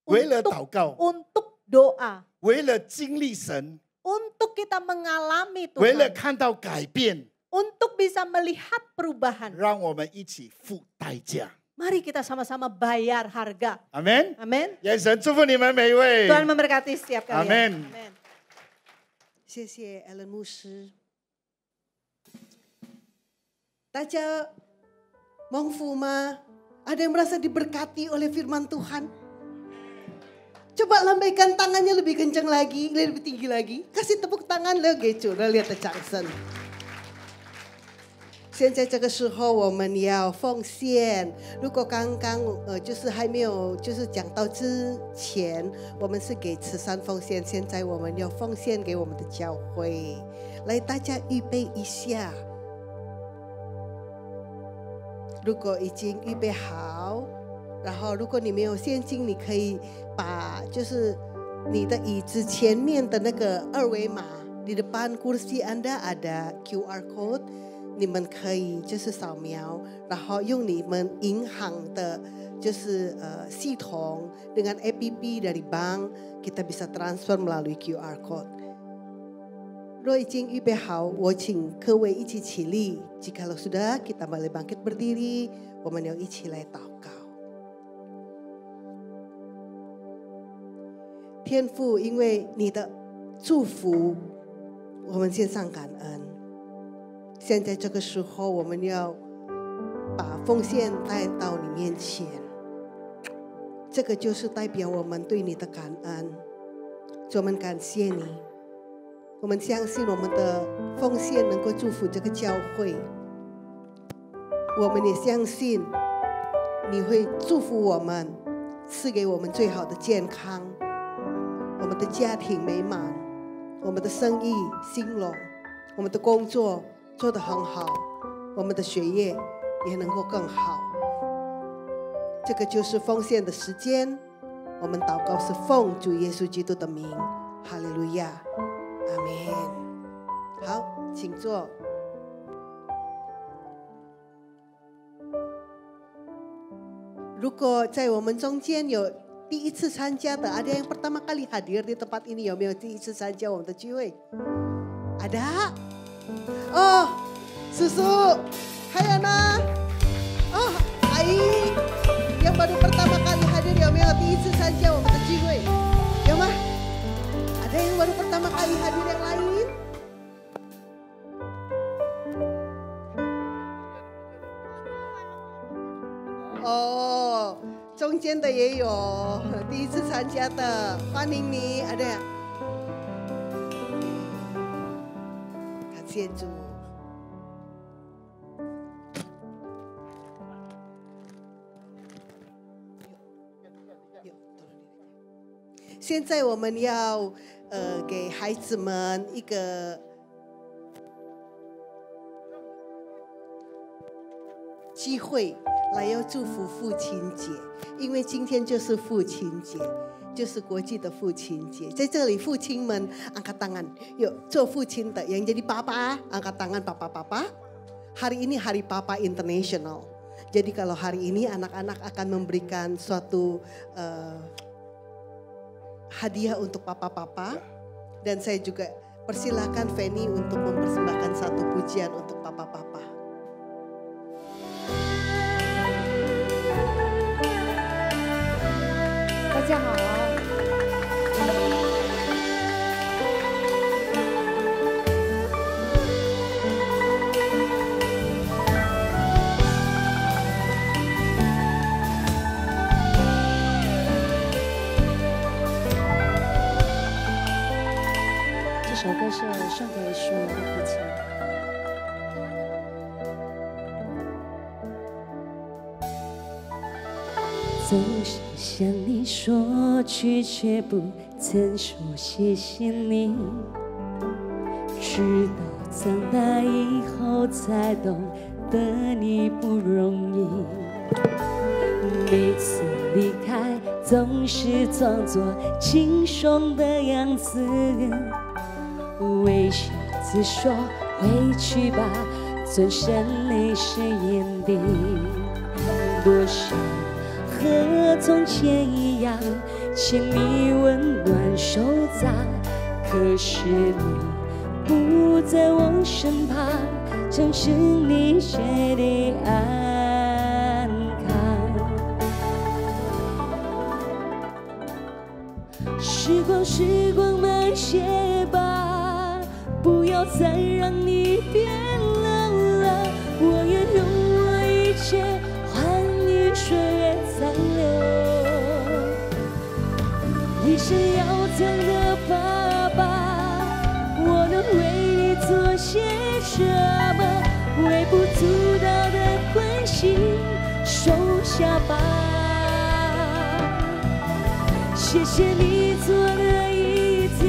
I: 为了祷告，
C: Untuk doa.
I: 为了经历神，
C: Untuk kita mengalami
I: 为了
C: Tuhan.
I: 看到改变，
C: Untuk bisa melihat perubahan.
I: 让我们一起付代价。
C: Mari kita sama-sama bayar harga.
I: 阿门。
C: Amin.
I: 愿神祝福你们每一位。
C: Tuhan memberkati setiap kalian.
I: Amin.
C: Amin.
B: 谢谢 Alan 牧师。大家蒙福吗？Ada yang merasa diberkati oleh firman Tuhan? Coba lambaikan tangannya lebih kencang lagi, lebih tinggi lagi. Kasih tepuk tangan了，给主热烈的掌声。现在这个时候我们要奉献。如果刚刚就是还没有就是讲到之前，我们是给慈善奉献，现在我们要奉献给我们的教会。来，大家预备一下。如果已经预备好，然后如果你没有现金，你可以把就是你的椅子前面的那个二维码，di depan kursi Anda ada QR code， 你们可以就是扫描，然后用你们银行的就是系统 dengan APP dari bank kita bisa transfer melalui QR code。若已经预备好，我请各位一起起立。Jikalau sudah, kita boleh bangkit berdiri， 我们要一起来祷告。天父，因为你的祝福，我们献上感恩。现在这个时候，我们要把奉献带到你面前，这个就是代表我们对你的感恩。我们感谢你。我们相信我们的奉献能够祝福这个教会，我们也相信你会祝福我们，赐给我们最好的健康，我们的家庭美满，我们的生意兴隆，我们的工作做得很好，我们的学业也能够更好。这个就是奉献的时间，我们祷告是奉主耶稣基督的名，哈利路亚。阿们。好，请坐。如果在我们中间有第一次参加的，ada yang pertama kali hadir di tempat ini， 有没有第一次参加我们的聚会？ Ada？ 哦，叔叔，还有呢？哦，阿姨，yang baru pertama kali hadir， 有没有第一次参加我们的聚会？有吗？ Ada yang baru pertama kali hadir yang lain? Oh， 中间的也有，第一次参加的，欢迎你，ada。感谢主。现在我们要给孩子们一个机会来要祝福父亲节，因为今天就是父亲节，就是国际的父亲节。在这里，父亲们angkat tangan， 有做父亲的yang jadi papa angkat tangan papa-papa。Hari ini Hari Papa International. Jadi kalau hari ini anak-anak akan memberikan suatu hadiah untuk papa-papa, dan saya juga persilahkan Fanny untuk mempersembahkan satu pujian untuk papa-papa.
J: Halo， 这首歌是送给所有的父亲。总是向你说句，却不曾说谢谢你。直到长大以后，才懂得你不容易。每次离开，总是装作轻松的样子。微笑着说回去吧，转身泪湿眼底。多想和从前一样牵你温暖手掌，可是你不在我身旁，曾是你谁的安康。时光慢些吧，不要再让你变老了，我愿用我一切换你岁月残留。你是要讲的爸爸，我能为你做些什么？微不足道的关心，收下吧。谢谢你做的一切，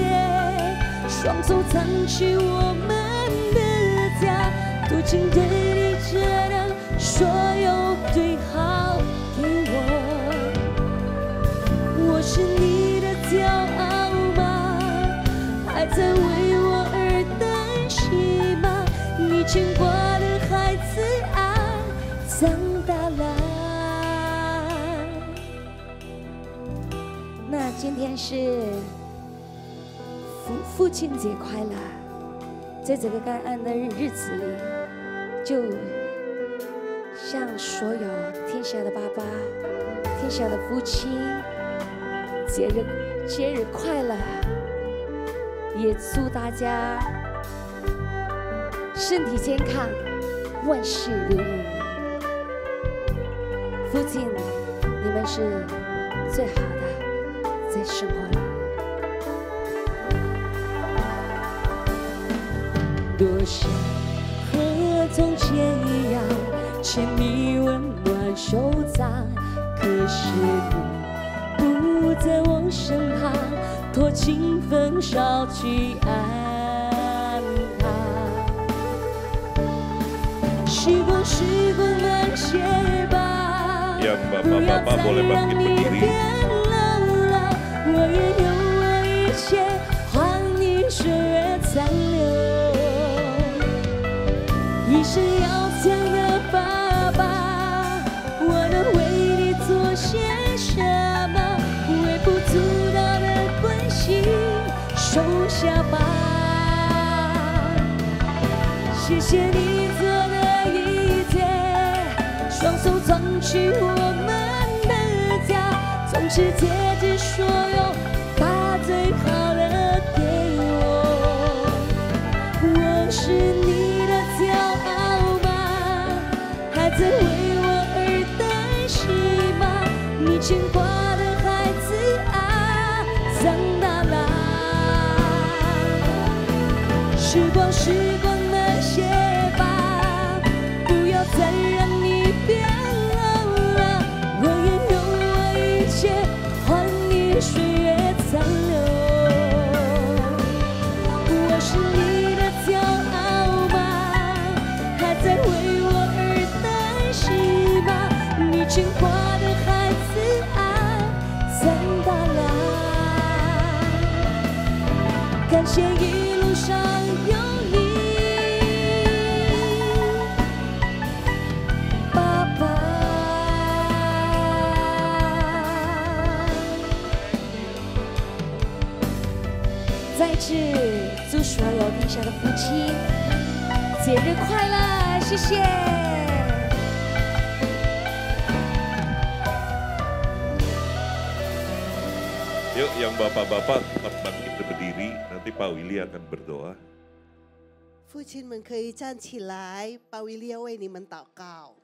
J: 双手藏起我们的家，多情对你这样，所有最好给我。今天是父亲节快乐，在这个感恩的日子里，就向所有天下的爸爸、天下的父亲，节日快乐！也祝大家身体健康，万事如意。父亲，你们是最好的，在生活里。多想和从前一样，牵你温暖手掌，可是你不在我身旁，托清风捎去安他。时光慢些吧，不要再让你变老了，我愿用我一切换你岁月残留。一生要强的爸爸，我能为你做些什么？微不足道的关心，收下吧。谢谢你做的一切，双手撑起我们的家，从此接着所有，把最好的给我。我是你的骄傲吗？还在为我而担心吗？你牵挂的孩子啊，长大啦。时光慢些吧，不要再让你变老了，我愿用我一切换你岁月残留。我是你的骄傲吗？还在为我而担心吗？你牵挂的孩子啊，长大啦。感谢一路上有你，爸爸。再次祝所有天下的父亲节日快乐，谢谢。
K: Yuk yang bapak-bapak tetap bangkit berdiri, nanti Pak Willy akan berdoa.
B: 父亲们可以站起来，巴维利要为你们祷告。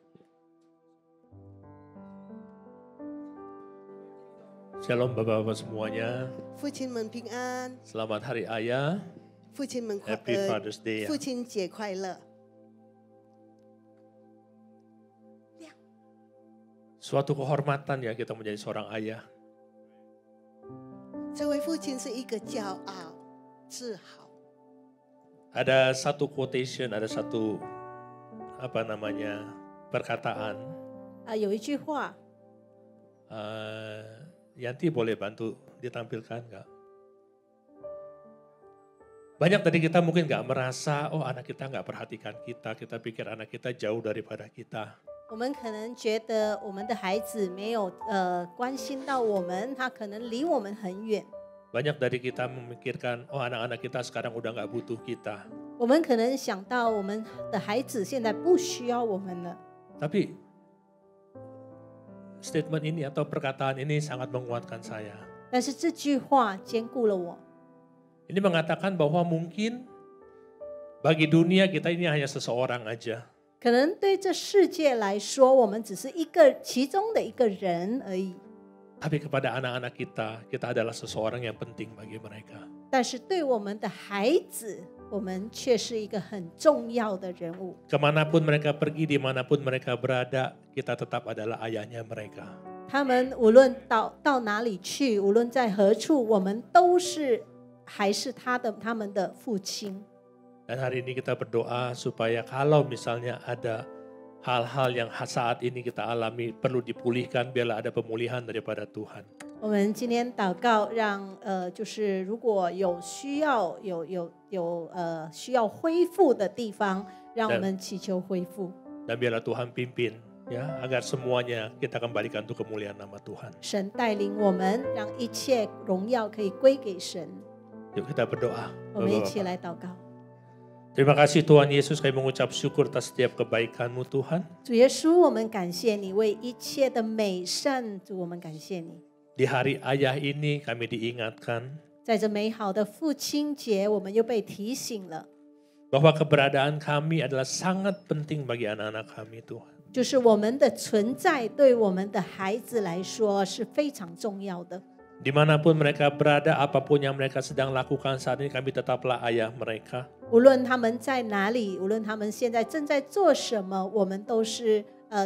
H: Shalom Bapak-Bapak semuanya.
B: 父亲们平安，
H: Selamat Hari Ayah.
B: 父亲们
H: Happy Father's Day.
B: 父亲节快乐。
H: Suatu kehormatan ya kita menjadi seorang ayah.
B: 这位父亲是一个骄傲、自豪。
H: Ada satu quotation, ada satu perkataan.
L: 有一句话，
H: Yanti boleh bantu ditampilkan nggak? Banyak dari kita mungkin nggak merasa, oh anak kita nggak perhatikan kita, kita pikir anak kita jauh daripada kita.
L: 我们可能觉得我们的孩子没有关心到我们，他可能离我们很远。
H: Banyak dari kita memikirkan, oh anak-anak kita sekarang udah nggak butuh kita.
L: 我们可能想到我们的孩子现在不需要我们了。
H: Tapi statement ini atau perkataan ini sangat menguatkan saya.
L: 但是这句话坚固了我。
H: Ini mengatakan bahwa mungkin bagi dunia kita ini hanya seseorang aja.
L: 可能对这世界来说，我们只是其中的一个人而已。
H: Tapi kepada anak-anak kita, kita adalah seseorang yang penting bagi mereka.
L: 但是对我们的孩子，我们却是一个很重要的人物。
H: Kemanapun mereka pergi, dimanapun mereka berada, kita tetap adalah ayahnya mereka.
L: 他们无论到哪里去，无论在何处，我们都是还是他们的父亲。
H: Dan hari ini kita berdoa supaya kalau misalnya ada hal-hal yang saat ini kita alami perlu dipulihkan, biarlah ada pemulihan daripada Tuhan.
L: 我们今天祷告，让就是如果有需要需要恢复的地方，让我们祈求恢复。
H: Dan biarlah Tuhan pimpin Ya, agar semuanya kita kembalikan untuk kemuliaan nama Tuhan.
L: 神带领我们，让一切荣耀可以归给神。
H: Yuk kita berdoa.
L: 我们一起来祷告。
H: Terima kasih Tuhan Yesus, kami mengucap syukur atas setiap kebaikan-Mu Tuhan.
L: 主耶稣，我们感谢你为一切的美善，主我们感谢你。
H: Di hari ayah ini kami diingatkan
L: 在这美好的父亲节，我们又被提醒了，
H: bahwa keberadaan kami adalah sangat penting bagi anak-anak kami Tuhan.
L: 就是我们的存在对我们的孩子来说是非常重要的。
H: Dimanapun mereka berada, apapun yang mereka sedang lakukan saat ini, kami tetaplah ayah mereka.
L: 无论他们在哪里，无论他们现在正在做什么，我们都是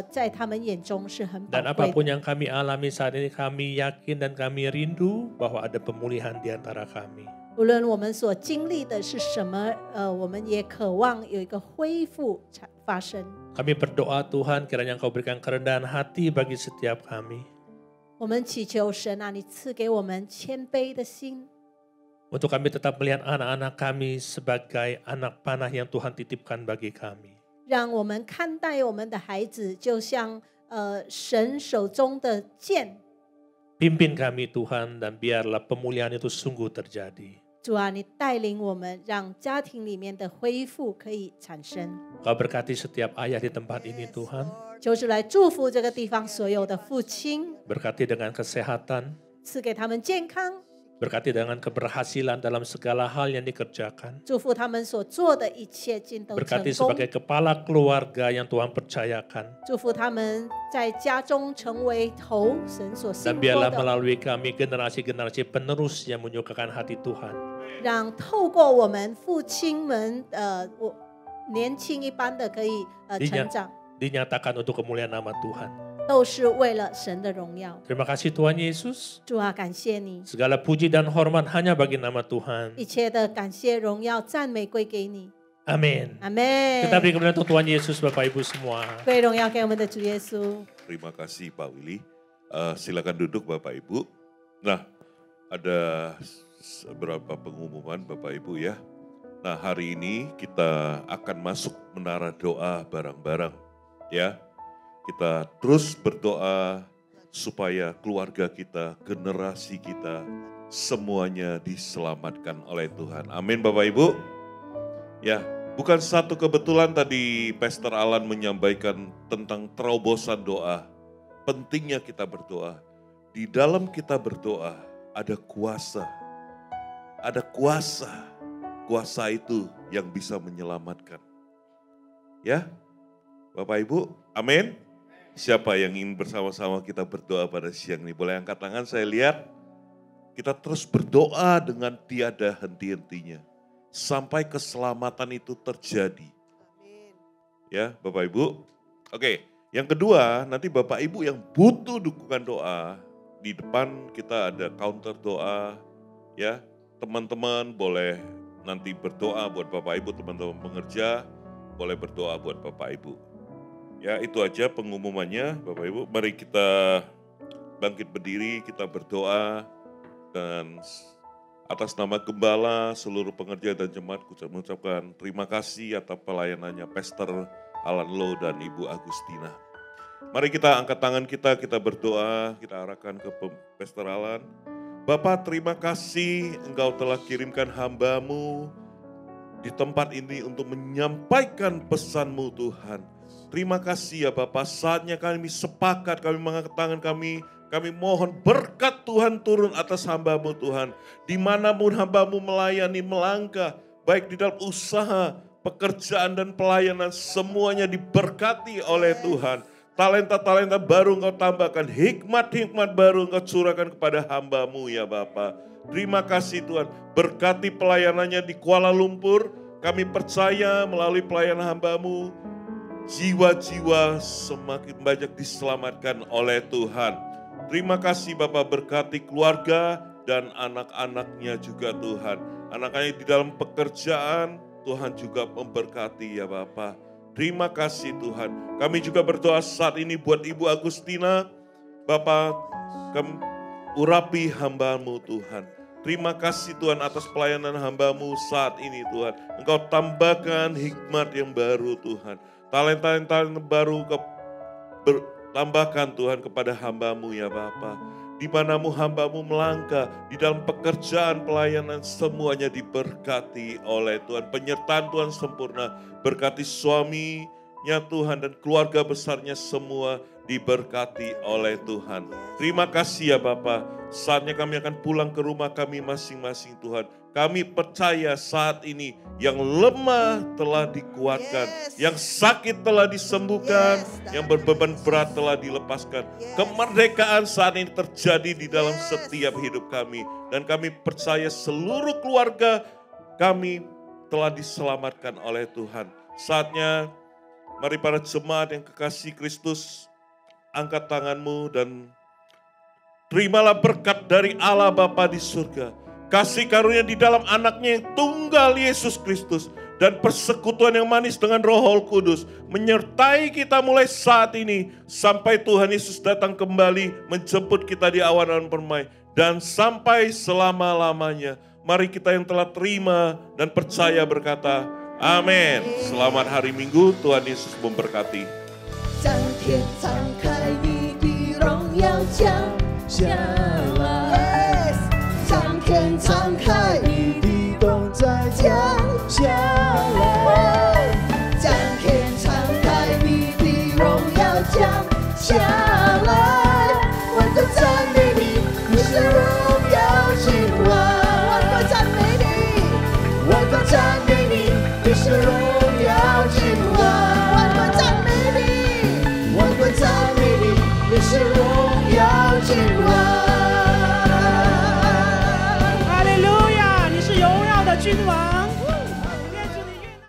L: 在他们眼中是很宝
H: Dan
L: 贵
H: apapun
L: 的。
H: yang kami alami saat ini, kami yakin dan kami rindu bahwa ada pemulihan di antara kami.
L: 无论我们所经历的是什么，我们也渴望有一个恢复发生。
H: Kami berdoa Tuhan, kiranya Engkau berikan kerendahan hati bagi setiap kami.
L: 我们祈求神啊，你赐给我们谦卑的心，
H: Untuk kami tetap melihat anak-anak kami sebagai anak panah yang Tuhan titipkan bagi kami.
L: 让我们看待我们的孩子，就像神手中的剑。
H: Pimpin kami Tuhan dan biarlah pemulihan itu sungguh terjadi.
L: 主啊，你带领我们，让家庭里面的恢复可以产生。
H: Kau berkati setiap ayah di tempat ini Tuhan.
L: 就是来祝福这个地方所有的父亲，
H: Berkati dengan kesehatan.
L: 赐给他们健康，
H: Berkati dengan keberhasilan dalam segala hal yang dikerjakan.
L: 祝福他们所做的一切尽都成
H: Berkati
L: 功，
H: sebagai kepala keluarga yang Tuhan percayakan.
L: 祝福他们在家中成为头，神所信
H: Dan
L: 托
H: biarlah
L: 的，
H: melalui kami generasi-generasi penerus yang menyukakan hati Tuhan.
L: 让透过我们父亲们，我年轻一般的可以成长，
H: Dinyatakan untuk kemuliaan nama Tuhan.
L: 都是为了神的荣耀。
H: Terima kasih Tuhan Yesus.
L: 主啊，感谢你，
H: Segala puji dan hormat hanya bagi nama Tuhan.
L: 一切的感谢、荣耀、赞美归给你。
H: Amin.
L: 阿门。
H: Kita beri kemuliaan untuk Tuhan Yesus, Bapak Ibu semua.
L: 归荣耀给我们的主耶稣。
K: Terima kasih Pak Willy. Silakan duduk Bapak Ibu. Nah, ada beberapa pengumuman Bapak Ibu ya. Nah, hari ini kita akan masuk menara doa bareng-bareng ya. Kita terus berdoa supaya keluarga kita, generasi kita, semuanya diselamatkan oleh Tuhan. Amin Bapak Ibu. Ya, bukan satu kebetulan tadi Pastor Alan menyampaikan tentang terobosan doa. Pentingnya kita berdoa. Di dalam kita berdoa ada kuasa. Ada kuasa. Kuasa itu yang bisa menyelamatkan. Ya, Bapak Ibu, amin. Siapa yang ingin bersama-sama kita berdoa pada siang ini? Boleh angkat tangan, saya lihat. Kita terus berdoa dengan tiada henti-hentinya. Sampai keselamatan itu terjadi. Ya, Bapak Ibu. Oke, yang kedua, nanti Bapak Ibu yang butuh dukungan doa, di depan kita ada counter doa. Ya, teman-teman boleh nanti berdoa buat Bapak Ibu, teman-teman pengerja, boleh berdoa buat Bapak Ibu. Ya, itu aja pengumumannya Bapak Ibu. Mari kita bangkit berdiri, kita berdoa. Dan atas nama Gembala, seluruh pengerja dan jemaat, mengucapkan terima kasih atas pelayanannya Pastor Alan Low dan Ibu Agustina. Mari kita angkat tangan kita berdoa, kita arahkan ke Pastor Alan. Bapak, terima kasih Engkau telah kirimkan hamba-Mu di tempat ini untuk menyampaikan pesan-Mu Tuhan. Terima kasih ya Bapak, saatnya kami sepakat, kami mengangkat tangan kami mohon berkat Tuhan turun atas hamba-Mu Tuhan. Dimanapun hamba-Mu melayani, melangkah, baik di dalam usaha, pekerjaan dan pelayanan, semuanya diberkati oleh Tuhan. Talenta-talenta baru Engkau tambahkan, hikmat-hikmat baru Engkau curahkan kepada hamba-Mu ya Bapak. Terima kasih Tuhan, berkati pelayanannya di Kuala Lumpur. Kami percaya melalui pelayanan hamba-Mu, jiwa-jiwa semakin banyak diselamatkan oleh Tuhan. Terima kasih Bapak, berkati keluarga dan anak-anaknya juga Tuhan. Anak-anaknya di dalam pekerjaan, Tuhan juga memberkati ya Bapak. Terima kasih Tuhan. Kami juga berdoa saat ini buat Ibu Agustina. Bapak, kami urapi hamba-Mu Tuhan. Terima kasih Tuhan atas pelayanan hamba-Mu saat ini Tuhan. Engkau tambahkan hikmat yang baru Tuhan. Talenta-talenta baru Engkau Tambahkan Tuhan kepada hamba-Mu ya Bapa. Di mana-Mu hamba-Mu melangkah, di dalam pekerjaan pelayanan semuanya diberkati oleh Tuhan. Penyertaan Tuhan sempurna, berkati suaminya Tuhan dan keluarga besarnya semua diberkati oleh Tuhan. Terima kasih ya Bapa. Saatnya kami akan pulang ke rumah kami masing-masing Tuhan. Kami percaya saat ini yang lemah telah dikuatkan, yang sakit telah disembuhkan, yang berbeban berat telah dilepaskan. Kemerdekaan saat ini terjadi di dalam setiap hidup kami. Dan kami percaya seluruh keluarga kami telah diselamatkan oleh Tuhan. Saatnya mari para jemaat yang kekasih Kristus, angkat tanganmu dan terimalah berkat dari Allah Bapa di surga. Kasih karunia di dalam anaknya yang tunggal Yesus Kristus. Dan persekutuan yang manis dengan Roh Kudus menyertai kita mulai saat ini. Sampai Tuhan Yesus datang kembali menjemput kita di awan-awan permai. Dan sampai selama-lamanya. Mari kita yang telah terima dan percaya berkata, amin. Selamat hari Minggu, Tuhan Yesus memberkati.
C: 将天敞开，你的荣耀降下来，将天敞开，你的同在降下来。